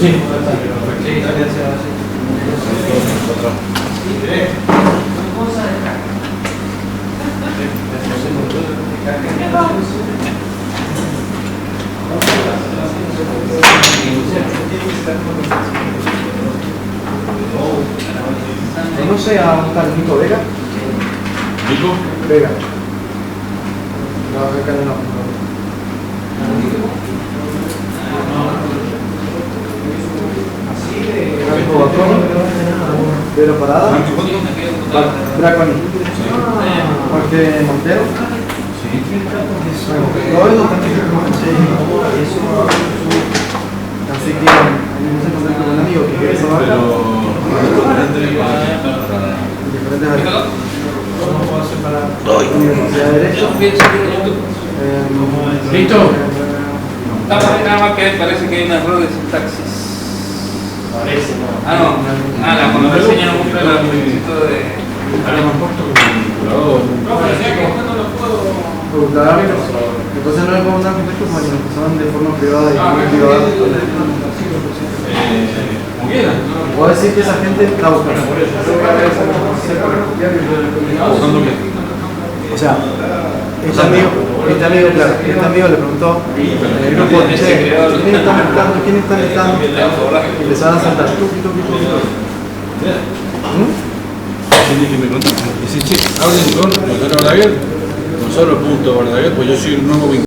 Sí. ¿Conoce a un tal Nico Vega? ¿Nico? Vega. No, acá no. Franco Bacón, Vero Parada, Braconi, Jorge Montero. Así que no se encontré con un amigo que quiere salvar acá. Universidad de Derecho. ¿Listo? Nada más que parece que hay un error de sintaxis. Parece, ¿no? La contraseña no cumple el requisito de. No, pero decía que esto no lo puedo. Claro, entonces no le podemos dar contexto porque nos pasaban de forma privada y muy privada. Como quieran. Puedo decir que esa gente está buscando. O sea, este amigo, claro, este amigo le preguntó el grupo, che, ¿quién está mezclando? ¿Quién está mezclando? Y empezaron a saltar. Que me contacten. Y si, che, hablen con Verdaguer, Gonzalo.Verdaguer, pues yo soy el nuevo vinculado.